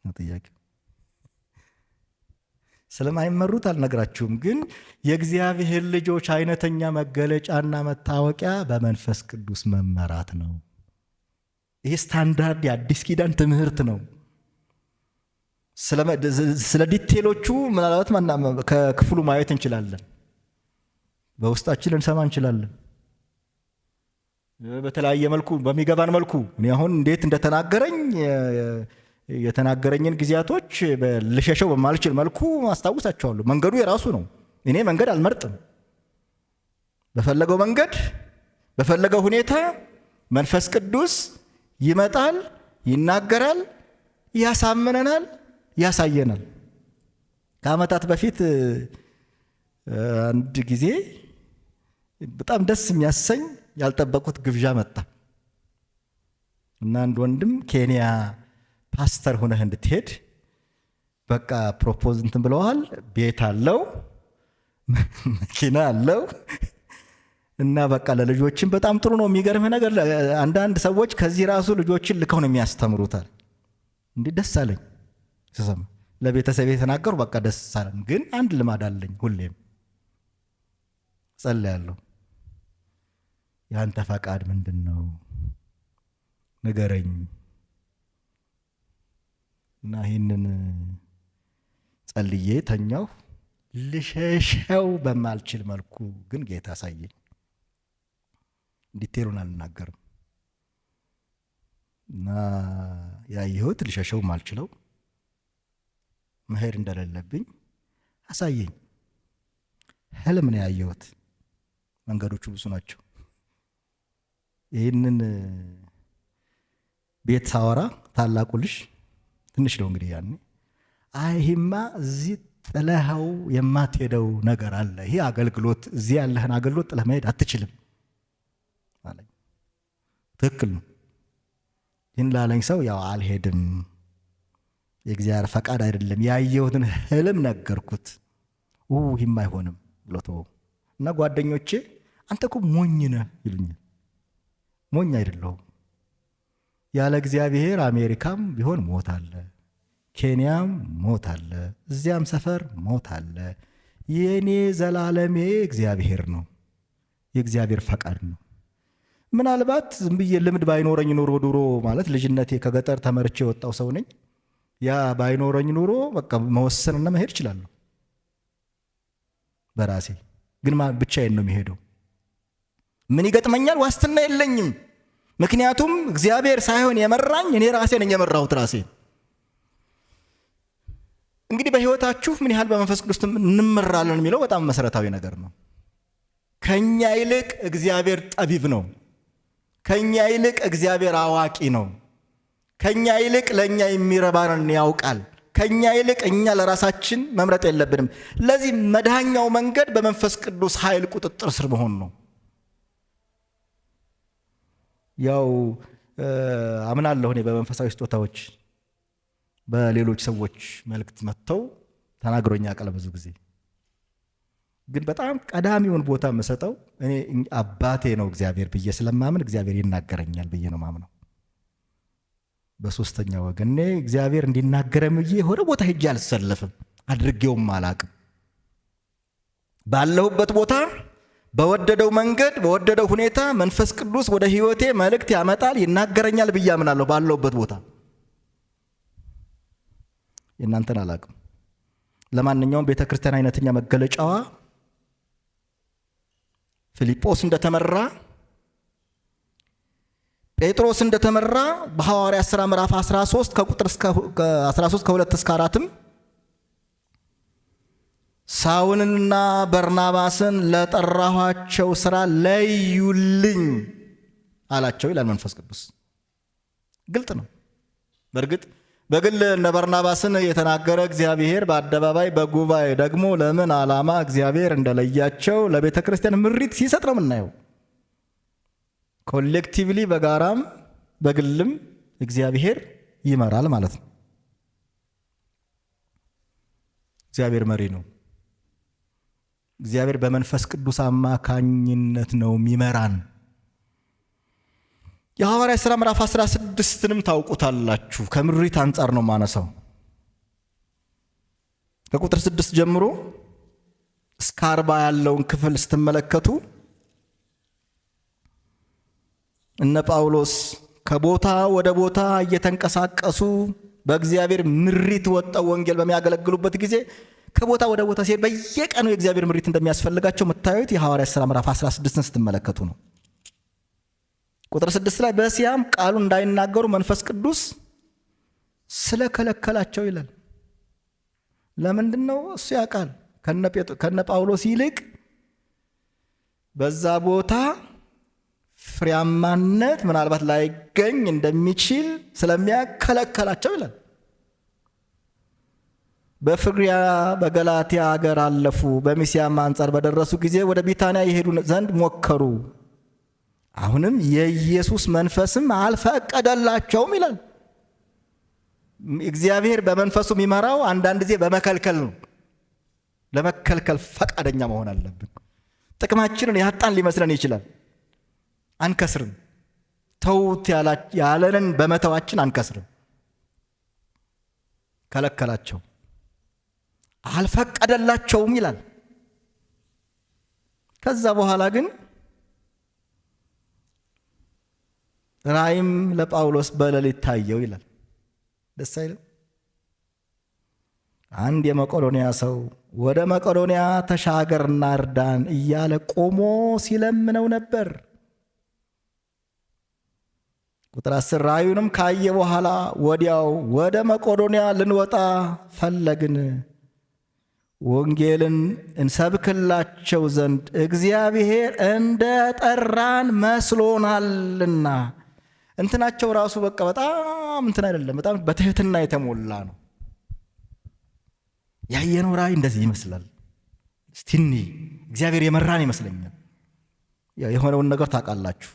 ነው ጥያቄው። ስለማይመሩት አልነግራችሁም፣ ግን የእግዚአብሔር ልጆች አይነተኛ መገለጫና መታወቂያ በመንፈስ ቅዱስ መመራት ነው። ይሄ ስታንዳርድ የአዲስ ኪዳን ትምህርት ነው። ስለ ዲቴሎቹ ምናልባት ከክፍሉ ማየት እንችላለን፣ በውስጣችን ልንሰማ እንችላለን። በተለያየ መልኩ በሚገባን መልኩ እኔ አሁን እንዴት እንደተናገረኝ የተናገረኝን ጊዜያቶች ልሸሸው በማልችል መልኩ አስታውሳቸዋለሁ። መንገዱ የራሱ ነው። እኔ መንገድ አልመርጥም። በፈለገው መንገድ በፈለገው ሁኔታ መንፈስ ቅዱስ ይመጣል፣ ይናገራል፣ ያሳምነናል፣ ያሳየናል። ከዓመታት በፊት አንድ ጊዜ በጣም ደስ የሚያሰኝ ያልጠበቁት ግብዣ መጣ እና አንድ ወንድም ኬንያ ፓስተር ሆነህ እንድትሄድ በቃ ፕሮፖዝ እንትን ብለዋል። ቤት አለው፣ መኪና አለው እና በቃ ለልጆችን በጣም ጥሩ ነው። የሚገርምህ ነገር አንዳንድ ሰዎች ከዚህ ራሱ ልጆችን ልከው ነው የሚያስተምሩታል። እንዲህ ደስ አለኝ ስሰማ። ለቤተሰብ የተናገሩ በቃ ደስ አለኝ። ግን አንድ ልማድ አለኝ፣ ሁሌም ጸልያለሁ። ያንተ ፈቃድ ምንድን ነው ንገረኝ እና ይህንን ጸልዬ ተኛሁ። ልሸሸው በማልችል መልኩ ግን ጌታ አሳየኝ። ዲቴሉን አልናገርም እና ያየሁት ልሸሸው ማልችለው መሄድ እንደሌለብኝ አሳየኝ። ህልም ነው ያየሁት። መንገዶቹ ብዙ ናቸው። ይህንን ቤት ሳወራ ታላቁ ልጅ ትንሽ ነው እንግዲህ ያኔ አይሂማ እዚህ ጥለኸው የማትሄደው ነገር አለ። ይሄ አገልግሎት እዚህ ያለህን አገልግሎት ጥለህ መሄድ አትችልም አለኝ። ትክክል ነው። ይህን ላለኝ ሰው ያው አልሄድም፣ የእግዚአብሔር ፈቃድ አይደለም፣ ያየሁትን ህልም ነገርኩት። ይህም አይሆንም ብሎ ተወው እና ጓደኞቼ አንተ እኮ ሞኝ ነህ ይሉኛል። ሞኝ አይደለሁም። ያለ እግዚአብሔር አሜሪካም ቢሆን ሞት አለ፣ ኬንያም ሞት አለ፣ እዚያም ሰፈር ሞት አለ። የኔ ዘላለሜ እግዚአብሔር ነው፣ የእግዚአብሔር ፈቃድ ነው። ምናልባት ዝም ብዬ ልምድ ባይኖረኝ ኑሮ ድሮ ማለት ልጅነቴ ከገጠር ተመርቼ የወጣው ሰው ነኝ። ያ ባይኖረኝ ኑሮ በቃ መወሰንና መሄድ እችላለሁ በራሴ። ግን ብቻዬን ነው የሚሄደው። ምን ይገጥመኛል? ዋስትና የለኝም። ምክንያቱም እግዚአብሔር ሳይሆን የመራኝ እኔ ራሴ ነኝ የመራሁት ራሴ። እንግዲህ በህይወታችሁ ምን ያህል በመንፈስ ቅዱስ እንመራለን የሚለው በጣም መሰረታዊ ነገር ነው። ከኛ ይልቅ እግዚአብሔር ጠቢብ ነው። ከኛ ይልቅ እግዚአብሔር አዋቂ ነው። ከኛ ይልቅ ለኛ የሚረባንን ያውቃል። ከኛ ይልቅ እኛ ለራሳችን መምረጥ የለብንም። ለዚህ መድኃኛው መንገድ በመንፈስ ቅዱስ ኃይል ቁጥጥር ስር መሆን ነው። ያው አምናለሁ እኔ በመንፈሳዊ ስጦታዎች በሌሎች ሰዎች መልእክት መጥተው ተናግሮኛ ቃል ብዙ ጊዜ ግን በጣም ቀዳሚውን ቦታ የምሰጠው እኔ አባቴ ነው እግዚአብሔር ብዬ ስለማምን እግዚአብሔር ይናገረኛል ብዬ ነው ማምነው። በሶስተኛ ወገን እኔ እግዚአብሔር እንዲናገረኝ ብዬ የሆነ ቦታ ሄጄ አልሰለፍም፣ አድርጌውም አላቅም። ባለሁበት ቦታ በወደደው መንገድ በወደደው ሁኔታ መንፈስ ቅዱስ ወደ ህይወቴ መልእክት ያመጣል፣ ይናገረኛል ብዬ አምናለሁ። ባለሁበት ቦታ የእናንተን አላቅም። ለማንኛውም ቤተ ክርስቲያን አይነተኛ መገለጫዋ ፊልጶስ እንደተመራ፣ ጴጥሮስ እንደተመራ በሐዋርያት ሥራ ምዕራፍ 13 ከቁጥር 13 ከ2 እስከ 4 ሳውልንና በርናባስን ለጠራኋቸው ሥራ ለዩልኝ አላቸው ይላል መንፈስ ቅዱስ። ግልጥ ነው። በእርግጥ በግል እነ በርናባስን የተናገረ እግዚአብሔር በአደባባይ በጉባኤ ደግሞ ለምን ዓላማ እግዚአብሔር እንደለያቸው ለቤተ ክርስቲያን ምሪት ሲሰጥ ነው የምናየው። ኮሌክቲቭሊ በጋራም በግልም እግዚአብሔር ይመራል ማለት ነው። እግዚአብሔር መሪ ነው። እግዚአብሔር በመንፈስ ቅዱስ አማካኝነት ነው የሚመራን። የሐዋርያት ሥራ ምዕራፍ 16ንም ታውቁታላችሁ። ከምሪት አንጻር ነው ማነሳው። ከቁጥር 6 ጀምሮ እስከ 40 ያለውን ክፍል ስትመለከቱ እነ ጳውሎስ ከቦታ ወደ ቦታ እየተንቀሳቀሱ በእግዚአብሔር ምሪት ወጣው ወንጌል በሚያገለግሉበት ጊዜ ከቦታ ወደ ቦታ ሲሄድ በየቀኑ የእግዚአብሔር ምሪት እንደሚያስፈልጋቸው መታየት የሐዋርያት ሥራ ምዕራፍ 16ን ስትመለከቱ ነው። ቁጥር 6 ላይ በእስያም ቃሉ እንዳይናገሩ መንፈስ ቅዱስ ስለከለከላቸው ይላል። ለምንድን ነው? እሱ ያውቃል። ከነ ጳውሎስ ይልቅ በዛ ቦታ ፍሬያማነት ምናልባት ላይገኝ እንደሚችል ስለሚያከለከላቸው ይላል። በፍርግያ በገላትያ አገር አለፉ። በሚስያም አንጻር በደረሱ ጊዜ ወደ ቢታንያ ይሄዱ ዘንድ ሞከሩ። አሁንም የኢየሱስ መንፈስም አልፈቀደላቸውም ይላል። እግዚአብሔር በመንፈሱ የሚመራው አንዳንድ ጊዜ በመከልከል ነው። ለመከልከል ፈቃደኛ መሆን አለብን። ጥቅማችንን ያጣን ሊመስለን ይችላል። አንከስርም። ተውት ያለንን በመተዋችን አንከስርም። ከለከላቸው፣ አልፈቀደላቸውም ይላል። ከዛ በኋላ ግን ራእይም ለጳውሎስ በሌሊት ታየው ይላል። ደስ አይልም? አንድ የመቄዶንያ ሰው ወደ መቄዶንያ ተሻገርና እርዳን እያለ ቆሞ ሲለምነው ነበር። ቁጥር 10 ራእዩንም ካየ በኋላ ወዲያው ወደ መቄዶንያ ልንወጣ ፈለግን፣ ወንጌልን እንሰብክላቸው ዘንድ እግዚአብሔር እንደ ጠራን መስሎናልና። እንትናቸው ራሱ በቃ በጣም እንትን አይደለም፣ በጣም በትህትና የተሞላ ነው። ያየነው ራእይ እንደዚህ ይመስላል። እስቲኒ እግዚአብሔር የመራን ይመስለኛል። የሆነውን ነገር ታውቃላችሁ።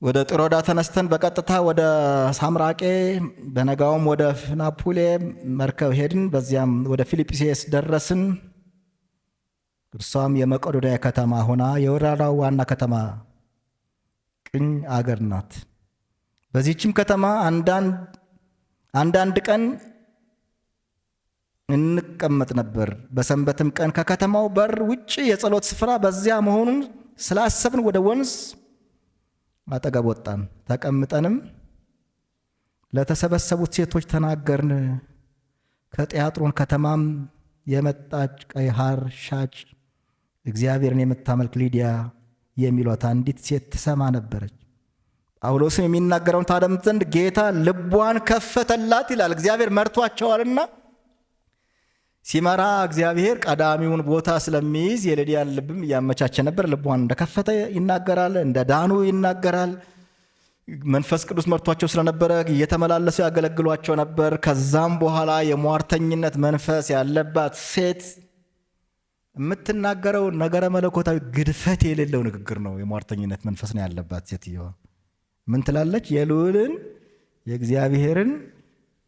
ወደ ጢሮዳ ተነስተን በቀጥታ ወደ ሳምራቄ፣ በነጋውም ወደ ናፑሌ መርከብ ሄድን። በዚያም ወደ ፊልጵስዩስ ደረስን። እርሷም የመቄዶንያ ከተማ ሆና የወረዳው ዋና ከተማ ቅኝ አገር ናት። በዚህችም ከተማ አንዳንድ ቀን እንቀመጥ ነበር። በሰንበትም ቀን ከከተማው በር ውጭ የጸሎት ስፍራ በዚያ መሆኑን ስላሰብን ወደ ወንዝ አጠገብ ወጣን። ተቀምጠንም ለተሰበሰቡት ሴቶች ተናገርን። ከጢያጥሮን ከተማም የመጣች ቀይ ሐር ሻጭ እግዚአብሔርን የምታመልክ ሊዲያ የሚሏት አንዲት ሴት ትሰማ ነበረች። ጳውሎስም የሚናገረውን ታደምጥ ዘንድ ጌታ ልቧን ከፈተላት ይላል። እግዚአብሔር መርቷቸዋልና ሲመራ እግዚአብሔር ቀዳሚውን ቦታ ስለሚይዝ የሊዲያን ልብም እያመቻቸ ነበር። ልቧን እንደከፈተ ይናገራል፣ እንደ ዳኑ ይናገራል። መንፈስ ቅዱስ መርቷቸው ስለነበረ እየተመላለሱ ያገለግሏቸው ነበር። ከዛም በኋላ የሟርተኝነት መንፈስ ያለባት ሴት የምትናገረው ነገረ መለኮታዊ ግድፈት የሌለው ንግግር ነው። የሟርተኝነት መንፈስ ነው ያለባት ሴትየዋ። ምን ትላለች? የልዑልን የእግዚአብሔርን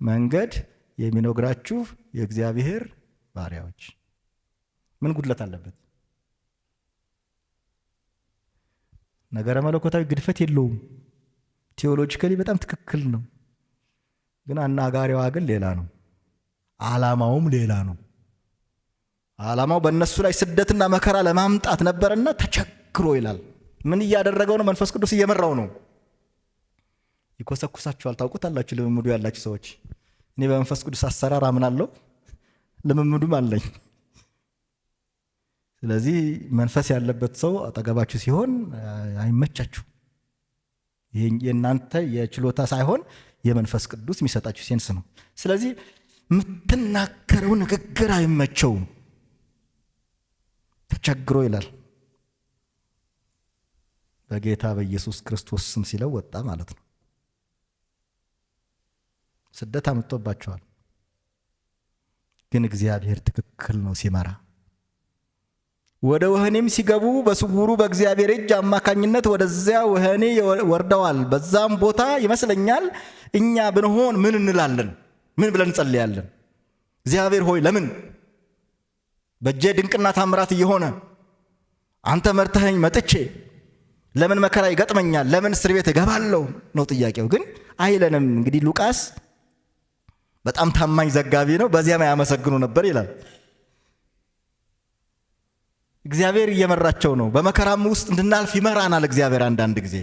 መንገድ የሚነግራችሁ የእግዚአብሔር ባሪያዎች። ምን ጉድለት አለበት? ነገረ መለኮታዊ ግድፈት የለውም። ቴዎሎጂካሊ በጣም ትክክል ነው። ግን አናጋሪዋ ግን ሌላ ነው። ዓላማውም ሌላ ነው። ዓላማው በእነሱ ላይ ስደትና መከራ ለማምጣት ነበርና ተቸግሮ ይላል። ምን እያደረገው ነው? መንፈስ ቅዱስ እየመራው ነው። ይኮሰኩሳችኋል። ታውቁታላችሁ፣ ልምምዱ ያላችሁ ሰዎች። እኔ በመንፈስ ቅዱስ አሰራር አምናለሁ፣ ልምምዱም አለኝ። ስለዚህ መንፈስ ያለበት ሰው አጠገባችሁ ሲሆን አይመቻችሁ። የእናንተ የችሎታ ሳይሆን የመንፈስ ቅዱስ የሚሰጣችሁ ሴንስ ነው። ስለዚህ የምትናገረው ንግግር አይመቸውም፣ ተቸግሮ ይላል። በጌታ በኢየሱስ ክርስቶስ ስም ሲለው ወጣ ማለት ነው። ስደት አምጥቶባቸዋል። ግን እግዚአብሔር ትክክል ነው ሲመራ። ወደ ወህኒም ሲገቡ በስውሩ በእግዚአብሔር እጅ አማካኝነት ወደዚያ ወህኒ ወርደዋል። በዛም ቦታ ይመስለኛል እኛ ብንሆን ምን እንላለን? ምን ብለን እንጸልያለን? እግዚአብሔር ሆይ ለምን በእጄ ድንቅና ታምራት እየሆነ አንተ መርተኸኝ መጥቼ ለምን መከራ ይገጥመኛል? ለምን እስር ቤት እገባለሁ ነው ጥያቄው። ግን አይለንም። እንግዲህ ሉቃስ በጣም ታማኝ ዘጋቢ ነው። በዚያም ያመሰግኑ ነበር ይላል። እግዚአብሔር እየመራቸው ነው። በመከራም ውስጥ እንድናልፍ ይመራናል። እግዚአብሔር አንዳንድ ጊዜ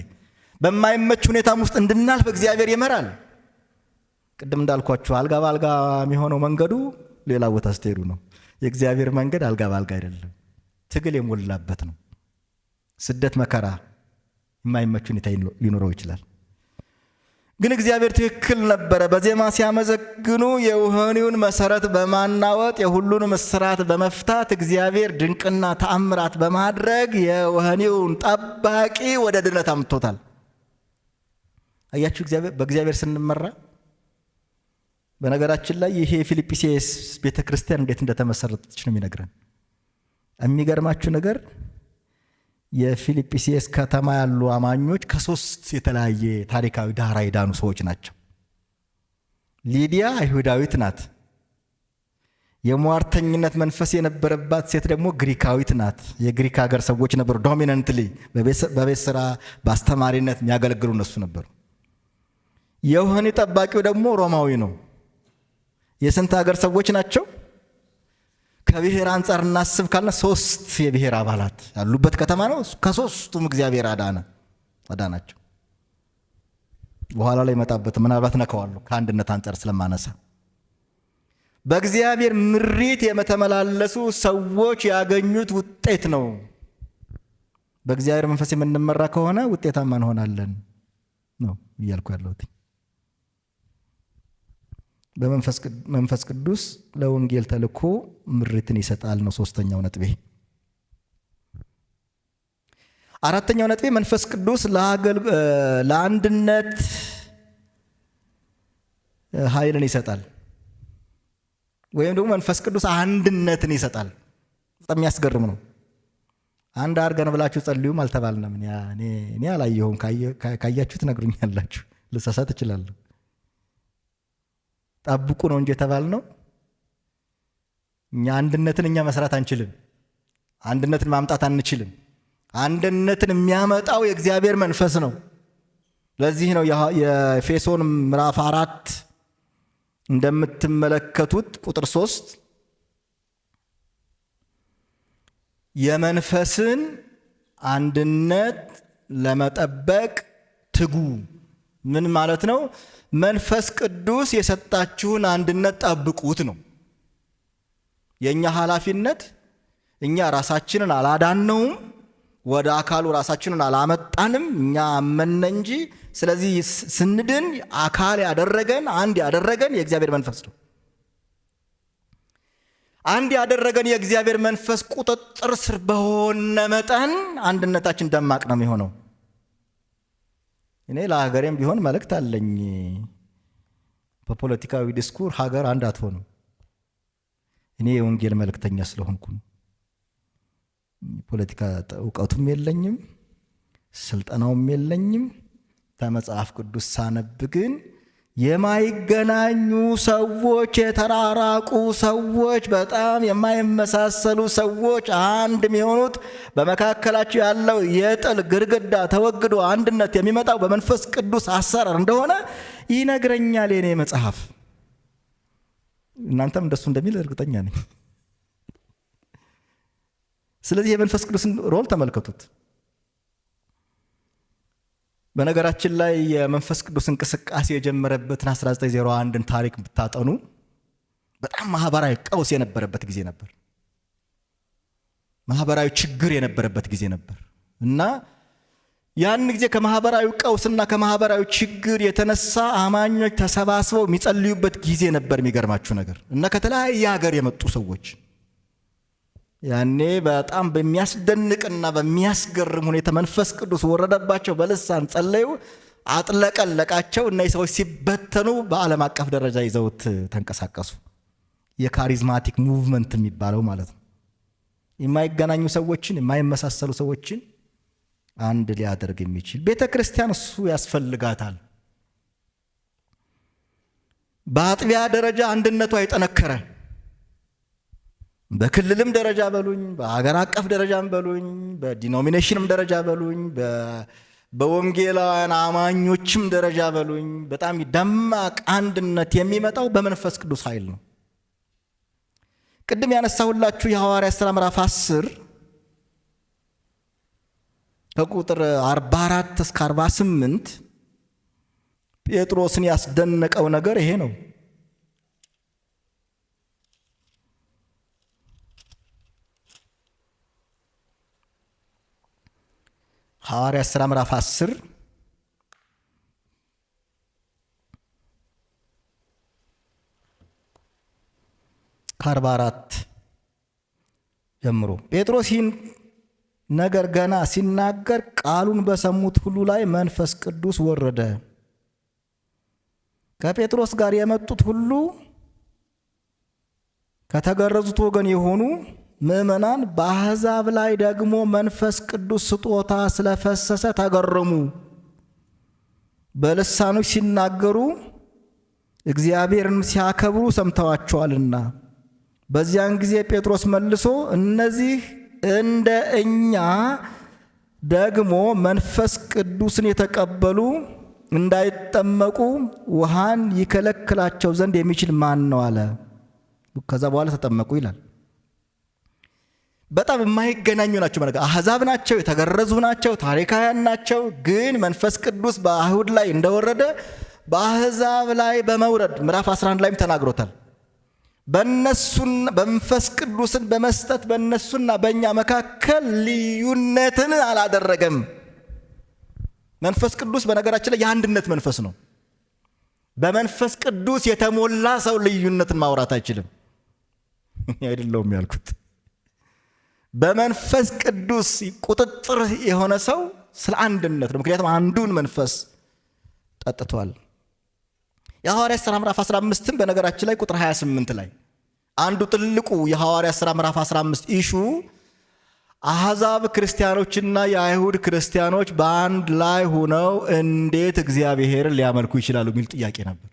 በማይመች ሁኔታም ውስጥ እንድናልፍ እግዚአብሔር ይመራል። ቅድም እንዳልኳችሁ አልጋ በአልጋ የሚሆነው መንገዱ ሌላ ቦታ ስትሄዱ ነው። የእግዚአብሔር መንገድ አልጋ በአልጋ አይደለም፣ ትግል የሞላበት ነው። ስደት፣ መከራ፣ የማይመች ሁኔታ ሊኖረው ይችላል። ግን እግዚአብሔር ትክክል ነበረ። በዜማ ሲያመሰግኑ የወህኒውን መሰረት በማናወጥ የሁሉንም እስራት በመፍታት እግዚአብሔር ድንቅና ተአምራት በማድረግ የወህኒውን ጠባቂ ወደ ድነት አምጥቶታል። አያችሁ በእግዚአብሔር ስንመራ። በነገራችን ላይ ይሄ ፊልጵስዩስ ቤተክርስቲያን እንዴት እንደተመሰረተች ነው የሚነግረን። የሚገርማችሁ ነገር የፊልጵስዩስ ከተማ ያሉ አማኞች ከሶስት የተለያየ ታሪካዊ ዳራ የዳኑ ሰዎች ናቸው። ሊዲያ አይሁዳዊት ናት። የሟርተኝነት መንፈስ የነበረባት ሴት ደግሞ ግሪካዊት ናት። የግሪክ ሀገር ሰዎች ነበሩ። ዶሚናንትሊ በቤት ስራ በአስተማሪነት የሚያገለግሉ እነሱ ነበሩ። የወህኒ ጠባቂው ደግሞ ሮማዊ ነው። የስንት ሀገር ሰዎች ናቸው? ከብሔር አንጻር እናስብ ካልን ሶስት የብሔር አባላት ያሉበት ከተማ ነው። ከሶስቱም እግዚአብሔር አዳናቸው። በኋላ ላይ መጣበት ምናልባት ነካዋለሁ ከአንድነት አንጻር ስለማነሳ። በእግዚአብሔር ምሪት የተመላለሱ ሰዎች ያገኙት ውጤት ነው። በእግዚአብሔር መንፈስ የምንመራ ከሆነ ውጤታማ እንሆናለን ነው እያልኩ ያለሁት። በመንፈስ ቅዱስ ለወንጌል ተልኮ ምሪትን ይሰጣል ነው ሶስተኛው ነጥቤ። አራተኛው ነጥቤ መንፈስ ቅዱስ ለአንድነት ኃይልን ይሰጣል፣ ወይም ደግሞ መንፈስ ቅዱስ አንድነትን ይሰጣል። በጣም የሚያስገርም ነው። አንድ አድርገን ብላችሁ ጸልዩም አልተባልንም። እኔ አላየሁም። ካያችሁ ትነግሩኛላችሁ። ልሳሳት እችላለሁ። ጠብቁ ነው እንጂ የተባልነው። እኛ አንድነትን መስራት አንችልም። አንድነትን ማምጣት አንችልም። አንድነትን የሚያመጣው የእግዚአብሔር መንፈስ ነው። ለዚህ ነው የኤፌሶን ምዕራፍ 4 እንደምትመለከቱት ቁጥር 3 የመንፈስን አንድነት ለመጠበቅ ትጉ። ምን ማለት ነው? መንፈስ ቅዱስ የሰጣችሁን አንድነት ጠብቁት ነው የኛ ኃላፊነት። እኛ ራሳችንን አላዳነውም፣ ወደ አካሉ ራሳችንን አላመጣንም፣ እኛ አመነ እንጂ። ስለዚህ ስንድን አካል ያደረገን አንድ ያደረገን የእግዚአብሔር መንፈስ ነው። አንድ ያደረገን የእግዚአብሔር መንፈስ ቁጥጥር ስር በሆነ መጠን አንድነታችን ደማቅ ነው የሚሆነው። እኔ ለሀገሬም ቢሆን መልእክት አለኝ። በፖለቲካዊ ዲስኩር ሀገር አንድ አትሆንም። እኔ የወንጌል መልእክተኛ ስለሆንኩ ፖለቲካ እውቀቱም የለኝም፣ ስልጠናውም የለኝም። ከመጽሐፍ ቅዱስ ሳነብ ግን የማይገናኙ ሰዎች፣ የተራራቁ ሰዎች፣ በጣም የማይመሳሰሉ ሰዎች አንድ የሚሆኑት በመካከላቸው ያለው የጥል ግድግዳ ተወግዶ አንድነት የሚመጣው በመንፈስ ቅዱስ አሰራር እንደሆነ ይነግረኛል የኔ መጽሐፍ። እናንተም እንደሱ እንደሚል እርግጠኛ ነኝ። ስለዚህ የመንፈስ ቅዱስን ሮል ተመልከቱት። በነገራችን ላይ የመንፈስ ቅዱስ እንቅስቃሴ የጀመረበትን 1901ን ታሪክ ብታጠኑ በጣም ማህበራዊ ቀውስ የነበረበት ጊዜ ነበር። ማህበራዊ ችግር የነበረበት ጊዜ ነበር እና ያን ጊዜ ከማህበራዊ ቀውስና ከማህበራዊ ችግር የተነሳ አማኞች ተሰባስበው የሚጸልዩበት ጊዜ ነበር። የሚገርማችሁ ነገር እና ከተለያየ ሀገር የመጡ ሰዎች ያኔ በጣም በሚያስደንቅና በሚያስገርም ሁኔታ መንፈስ ቅዱስ ወረደባቸው። በልሳን ጸለዩ፣ አጥለቀለቃቸው። እነዚህ ሰዎች ሲበተኑ በዓለም አቀፍ ደረጃ ይዘውት ተንቀሳቀሱ። የካሪዝማቲክ ሙቭመንት የሚባለው ማለት ነው። የማይገናኙ ሰዎችን፣ የማይመሳሰሉ ሰዎችን አንድ ሊያደርግ የሚችል ቤተ ክርስቲያን እሱ ያስፈልጋታል። በአጥቢያ ደረጃ አንድነቷ የጠነከረ፣ በክልልም ደረጃ በሉኝ፣ በሀገር አቀፍ ደረጃም በሉኝ፣ በዲኖሚኔሽንም ደረጃ በሉኝ፣ በወንጌላውያን አማኞችም ደረጃ በሉኝ፣ በጣም ደማቅ አንድነት የሚመጣው በመንፈስ ቅዱስ ኃይል ነው። ቅድም ያነሳሁላችሁ የሐዋርያት ሥራ ምዕራፍ 10 ከቁጥር 44 እስከ 48 ጴጥሮስን ያስደነቀው ነገር ይሄ ነው። ሐዋርያት ሥራ ምዕራፍ 10 ከ44 ጀምሮ ጴጥሮስ ይህን ነገር ገና ሲናገር ቃሉን በሰሙት ሁሉ ላይ መንፈስ ቅዱስ ወረደ። ከጴጥሮስ ጋር የመጡት ሁሉ ከተገረዙት ወገን የሆኑ ምዕመናን በአሕዛብ ላይ ደግሞ መንፈስ ቅዱስ ስጦታ ስለፈሰሰ ተገረሙ። በልሳኖች ሲናገሩ እግዚአብሔርን ሲያከብሩ ሰምተዋቸዋልና። በዚያን ጊዜ ጴጥሮስ መልሶ እነዚህ እንደ እኛ ደግሞ መንፈስ ቅዱስን የተቀበሉ እንዳይጠመቁ ውሃን ይከለክላቸው ዘንድ የሚችል ማን ነው አለ። ከዛ በኋላ ተጠመቁ ይላል። በጣም የማይገናኙ ናቸው። ማለት አሕዛብ ናቸው፣ የተገረዙ ናቸው፣ ታሪካውያን ናቸው። ግን መንፈስ ቅዱስ በአይሁድ ላይ እንደወረደ በአሕዛብ ላይ በመውረድ ምዕራፍ 11 ላይም ተናግሮታል። በመንፈስ ቅዱስን በመስጠት በእነሱና በእኛ መካከል ልዩነትን አላደረገም። መንፈስ ቅዱስ በነገራችን ላይ የአንድነት መንፈስ ነው። በመንፈስ ቅዱስ የተሞላ ሰው ልዩነትን ማውራት አይችልም። አይደለውም ያልኩት። በመንፈስ ቅዱስ ቁጥጥር የሆነ ሰው ስለ አንድነት ነው። ምክንያቱም አንዱን መንፈስ ጠጥቷል። የሐዋርያት ሥራ ምዕራፍ 15 በነገራችን ላይ ቁጥር 28 ላይ አንዱ ትልቁ የሐዋርያት ሥራ ምዕራፍ 15 ኢሹ አሕዛብ ክርስቲያኖችና የአይሁድ ክርስቲያኖች በአንድ ላይ ሆነው እንዴት እግዚአብሔርን ሊያመልኩ ይችላሉ የሚል ጥያቄ ነበር።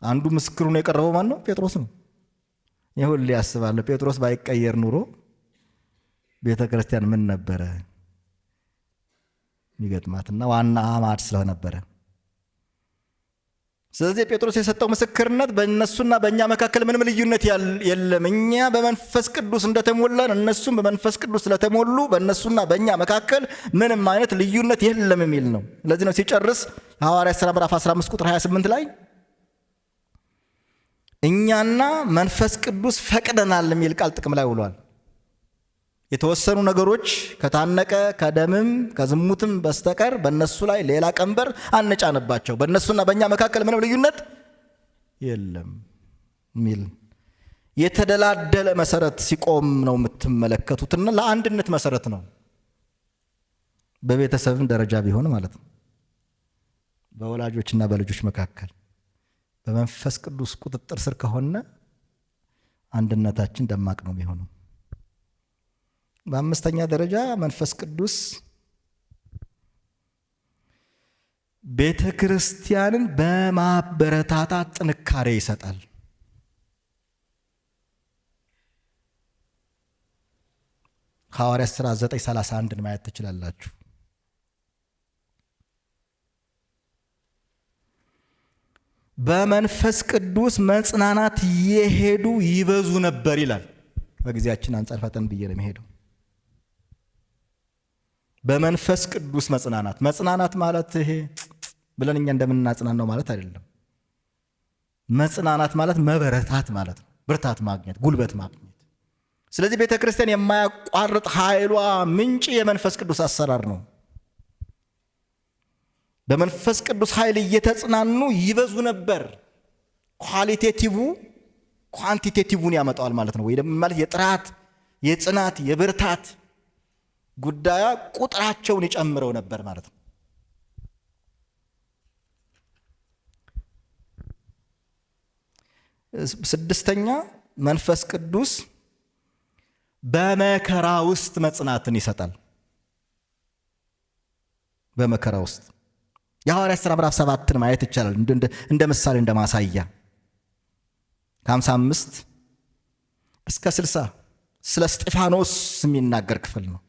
አንዱ ምስክሩን የቀረበው ማን ነው? ጴጥሮስ ነው። ይሁን ሊያስባለሁ ጴጥሮስ ባይቀየር ኑሮ ቤተ ክርስቲያን ምን ነበረ የሚገጥማትና ዋና አማድ ስለነበረ። ስለዚህ ጴጥሮስ የሰጠው ምስክርነት በእነሱና በእኛ መካከል ምንም ልዩነት የለም፣ እኛ በመንፈስ ቅዱስ እንደተሞላን እነሱም በመንፈስ ቅዱስ ስለተሞሉ በእነሱና በእኛ መካከል ምንም አይነት ልዩነት የለም የሚል ነው። ለዚህ ነው ሲጨርስ የሐዋርያት ሥራ ምዕራፍ 15 ቁጥር 28 ላይ እኛና መንፈስ ቅዱስ ፈቅደናል የሚል ቃል ጥቅም ላይ ውሏል። የተወሰኑ ነገሮች ከታነቀ ከደምም ከዝሙትም በስተቀር በእነሱ ላይ ሌላ ቀንበር አንጫንባቸው፣ በእነሱና በእኛ መካከል ምንም ልዩነት የለም የሚል የተደላደለ መሰረት ሲቆም ነው የምትመለከቱትና ለአንድነት መሰረት ነው። በቤተሰብም ደረጃ ቢሆን ማለት ነው። በወላጆችና በልጆች መካከል በመንፈስ ቅዱስ ቁጥጥር ስር ከሆነ አንድነታችን ደማቅ ነው የሚሆነው። በአምስተኛ ደረጃ መንፈስ ቅዱስ ቤተ ክርስቲያንን በማበረታታት ጥንካሬ ይሰጣል። ሐዋርያት ሥራ 9:31 ማየት ትችላላችሁ። በመንፈስ ቅዱስ መጽናናት የሄዱ ይበዙ ነበር ይላል። በጊዜያችን አንጻር ፈጠን ብዬ ነው የምሄደው። በመንፈስ ቅዱስ መጽናናት ማለት ይሄ ብለን እኛ እንደምናጽናናው ማለት አይደለም። መጽናናት ማለት መበረታት ማለት ነው። ብርታት ማግኘት፣ ጉልበት ማግኘት። ስለዚህ ቤተ ክርስቲያን የማያቋርጥ ኃይሏ ምንጭ የመንፈስ ቅዱስ አሰራር ነው። በመንፈስ ቅዱስ ኃይል እየተጽናኑ ይበዙ ነበር። ኳሊቴቲቭ ኳንቲቴቲቭን ያመጣዋል ማለት ነው። ወይ ደግሞ ማለት የጥራት የጽናት የብርታት ጉዳያ ቁጥራቸውን ይጨምረው ነበር ማለት ነው። ስድስተኛ መንፈስ ቅዱስ በመከራ ውስጥ መጽናትን ይሰጣል። በመከራ ውስጥ የሐዋርያት ሥራ ምዕራፍ 7 ማየት ይቻላል። እንደ ምሳሌ እንደ ማሳያ ከ55 እስከ 60 ስለ እስጢፋኖስ የሚናገር ክፍል ነው።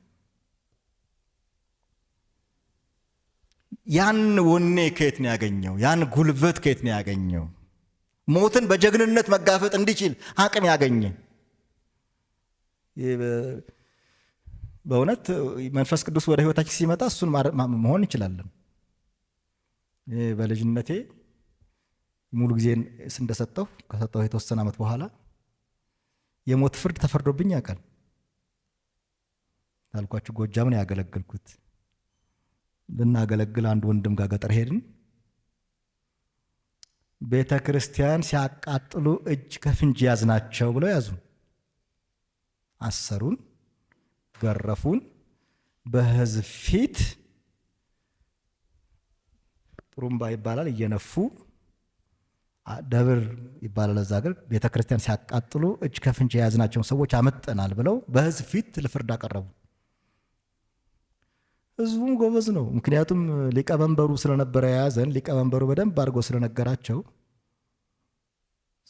ያን ወኔ ከየት ነው ያገኘው? ያን ጉልበት ከየት ነው ያገኘው? ሞትን በጀግንነት መጋፈጥ እንዲችል አቅም ያገኘ። በእውነት መንፈስ ቅዱስ ወደ ሕይወታችን ሲመጣ እሱን መሆን እንችላለን። በልጅነቴ ሙሉ ጊዜ እንደሰጠሁ ከሰጠሁ የተወሰነ ዓመት በኋላ የሞት ፍርድ ተፈርዶብኝ ያውቃል። ታልኳችሁ ጎጃም ነው ያገለገልኩት። ልናገለግል አንድ ወንድም ጋር ገጠር ሄድን። ቤተ ክርስቲያን ሲያቃጥሉ እጅ ከፍንጅ ያዝናቸው ብለው ያዙ። አሰሩን፣ ገረፉን። በሕዝብ ፊት ጥሩምባ ይባላል እየነፉ ደብር ይባላል እዛ ሀገር። ቤተ ክርስቲያን ሲያቃጥሉ እጅ ከፍንጅ የያዝናቸውን ሰዎች አመጠናል ብለው በሕዝብ ፊት ለፍርድ አቀረቡ። ሕዝቡም ጎበዝ ነው። ምክንያቱም ሊቀመንበሩ ስለነበረ የያዘን ሊቀመንበሩ በደንብ አድርጎ ስለነገራቸው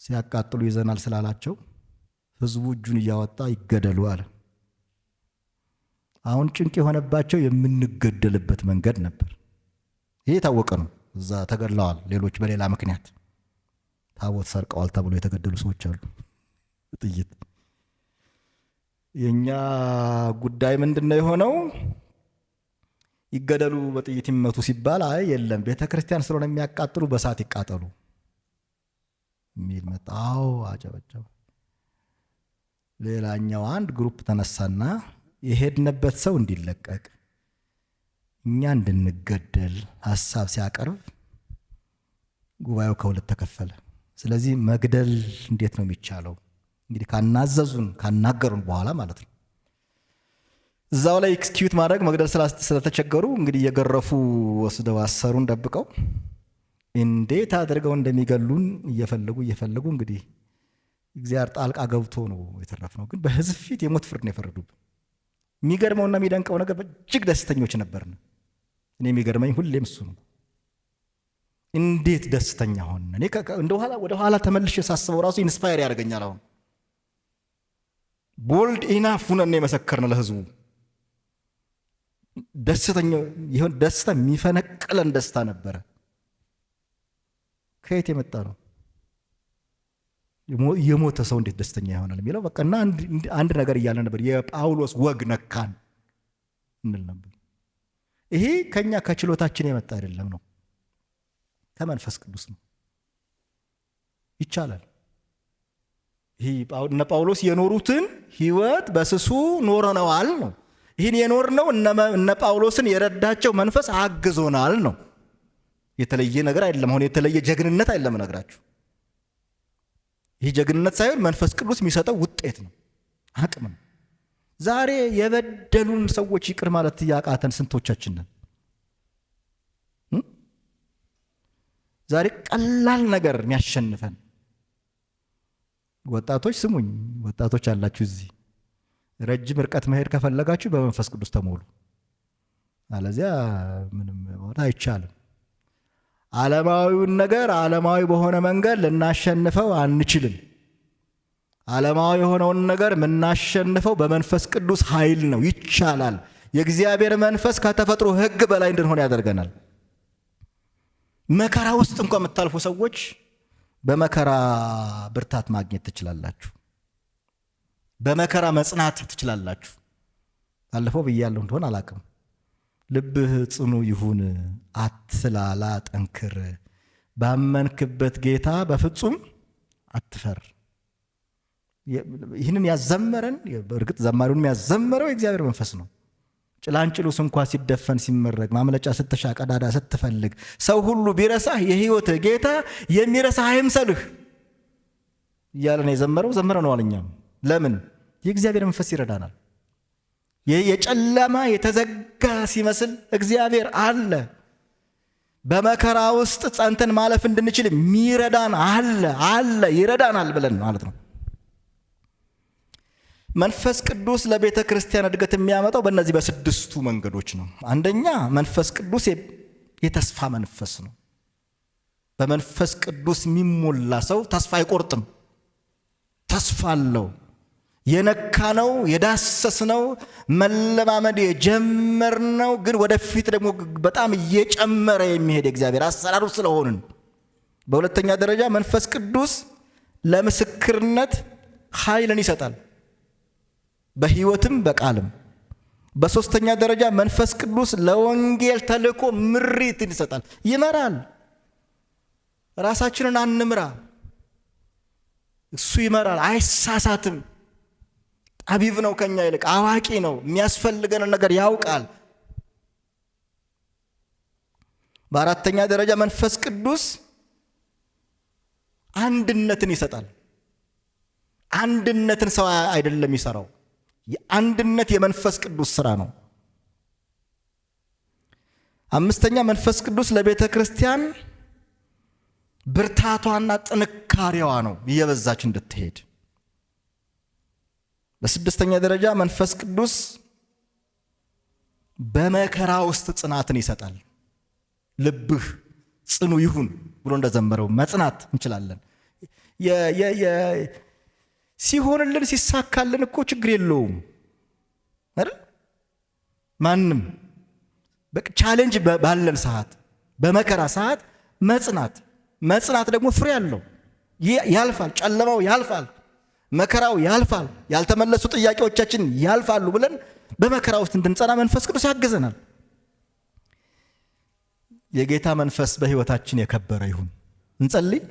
ሲያቃጥሉ ይዘናል ስላላቸው ሕዝቡ እጁን እያወጣ ይገደሉ አለ። አሁን ጭንቅ የሆነባቸው የምንገደልበት መንገድ ነበር። ይሄ የታወቀ ነው። እዛ ተገድለዋል። ሌሎች በሌላ ምክንያት ታቦት ሰርቀዋል ተብሎ የተገደሉ ሰዎች አሉ። ጥይት የኛ ጉዳይ ምንድነው የሆነው? ይገደሉ በጥይት ይመቱ ሲባል አይ የለም ቤተ ክርስቲያን ስለሆነ የሚያቃጥሉ በሳት ይቃጠሉ ሚል መጣው። አጨበጨበ። ሌላኛው አንድ ግሩፕ ተነሳና የሄድንበት ሰው እንዲለቀቅ እኛ እንድንገደል ሐሳብ ሲያቀርብ ጉባኤው ከሁለት ተከፈለ። ስለዚህ መግደል እንዴት ነው የሚቻለው? እንግዲህ ካናዘዙን ካናገሩን በኋላ ማለት ነው። እዛው ላይ ኤክስኪዩት ማድረግ መግደል ስለተቸገሩ እንግዲህ እየገረፉ ወስደው አሰሩን ደብቀው። እንዴት አድርገው እንደሚገሉን እየፈለጉ እንግዲህ እግዚአብሔር ጣልቃ ገብቶ ነው የተረፍነው። ግን በሕዝብ ፊት የሞት ፍርድ ነው የፈረዱብን። የሚገርመውና የሚደንቀው ነገር እጅግ ደስተኞች ነበርን። እኔ የሚገርመኝ ሁሌም እሱ ነው። እንዴት ደስተኛ ሆን። እኔ ወደ ኋላ ተመልሼ ሳስበው ራሱ ኢንስፓየር ያደርገኛል። አሁን ቦልድ ኢናፍ ሁነን የመሰከርን ለሕዝቡ ደስተኛ ይሁን። ደስታ የሚፈነቅለን ደስታ ነበረ። ከየት የመጣ ነው? የሞተ ሰው እንዴት ደስተኛ ይሆናል የሚለው በቃና አንድ ነገር እያለ ነበር። የጳውሎስ ወግ ነካን እንል ነበር። ይሄ ከኛ ከችሎታችን የመጣ አይደለም ነው፣ ከመንፈስ ቅዱስ ነው። ይቻላል። ይሄ እነ ጳውሎስ የኖሩትን ህይወት በስሱ ኖረነዋል ነው። ይህን የኖርነው እነ ጳውሎስን የረዳቸው መንፈስ አግዞናል ነው። የተለየ ነገር አይደለም። አሁን የተለየ ጀግንነት አይደለም ነግራችሁ። ይህ ጀግንነት ሳይሆን መንፈስ ቅዱስ የሚሰጠው ውጤት ነው፣ አቅም ነው። ዛሬ የበደሉን ሰዎች ይቅር ማለት ያቃተን ስንቶቻችን ነን? ዛሬ ቀላል ነገር የሚያሸንፈን ወጣቶች ስሙኝ፣ ወጣቶች አላችሁ እዚህ ረጅም ርቀት መሄድ ከፈለጋችሁ በመንፈስ ቅዱስ ተሞሉ። አለዚያ ምንም ማለት አይቻልም። ዓለማዊውን ነገር ዓለማዊ በሆነ መንገድ ልናሸንፈው አንችልም። ዓለማዊ የሆነውን ነገር የምናሸንፈው በመንፈስ ቅዱስ ኃይል ነው። ይቻላል። የእግዚአብሔር መንፈስ ከተፈጥሮ ሕግ በላይ እንድንሆን ያደርገናል። መከራ ውስጥ እንኳን የምታልፉ ሰዎች በመከራ ብርታት ማግኘት ትችላላችሁ። በመከራ መጽናት ትችላላችሁ። ባለፈው ብያለሁ እንደሆነ አላቅም። ልብህ ጽኑ ይሁን፣ አትላላ፣ ጠንክር፣ ባመንክበት ጌታ በፍጹም አትፈር። ይህንን ያዘመረን በእርግጥ ዘማሪውን ያዘመረው የእግዚአብሔር መንፈስ ነው። ጭላንጭሉስ እንኳ ሲደፈን ሲመረግ ማምለጫ ስትሻ ቀዳዳ ስትፈልግ ሰው ሁሉ ቢረሳህ የሕይወትህ ጌታ የሚረሳህ አይምሰልህ እያለን የዘመረው ዘምረነዋል። እኛም ለምን የእግዚአብሔር መንፈስ ይረዳናል። የጨለማ የተዘጋ ሲመስል እግዚአብሔር አለ። በመከራ ውስጥ ጸንተን ማለፍ እንድንችል ሚረዳን አለ ይረዳናል ብለን ማለት ነው። መንፈስ ቅዱስ ለቤተ ክርስቲያን እድገት የሚያመጣው በእነዚህ በስድስቱ መንገዶች ነው። አንደኛ መንፈስ ቅዱስ የተስፋ መንፈስ ነው። በመንፈስ ቅዱስ የሚሞላ ሰው ተስፋ አይቆርጥም። ተስፋ አለው። የነካነው የዳሰስነው መለማመድ የጀመርነው ግን ወደፊት ደግሞ በጣም እየጨመረ የሚሄድ እግዚአብሔር አሰራሩ ስለሆንን። በሁለተኛ ደረጃ መንፈስ ቅዱስ ለምስክርነት ኃይልን ይሰጣል፣ በሕይወትም በቃልም። በሶስተኛ ደረጃ መንፈስ ቅዱስ ለወንጌል ተልእኮ ምሪትን ይሰጣል፣ ይመራል። ራሳችንን አንምራ፣ እሱ ይመራል፣ አይሳሳትም። ጠቢብ ነው፣ ከኛ ይልቅ አዋቂ ነው፣ የሚያስፈልገን ነገር ያውቃል። በአራተኛ ደረጃ መንፈስ ቅዱስ አንድነትን ይሰጣል። አንድነትን ሰው አይደለም ይሰራው፣ የአንድነት የመንፈስ ቅዱስ ስራ ነው። አምስተኛ መንፈስ ቅዱስ ለቤተ ክርስቲያን ብርታቷና ጥንካሬዋ ነው እየበዛች እንድትሄድ። በስድስተኛ ደረጃ መንፈስ ቅዱስ በመከራ ውስጥ ጽናትን ይሰጣል። ልብህ ጽኑ ይሁን ብሎ እንደዘመረው መጽናት እንችላለን። ሲሆንልን ሲሳካልን እኮ ችግር የለውም አይደል? ማንም ቻሌንጅ ባለን ሰዓት፣ በመከራ ሰዓት መጽናት ደግሞ ፍሬ አለው። ያልፋል፣ ጨለማው ያልፋል፣ መከራው ያልፋል፣ ያልተመለሱ ጥያቄዎቻችን ያልፋሉ ብለን በመከራ ውስጥ እንድንጸና መንፈስ ቅዱስ ያግዘናል። የጌታ መንፈስ በሕይወታችን የከበረ ይሁን። እንጸልይ።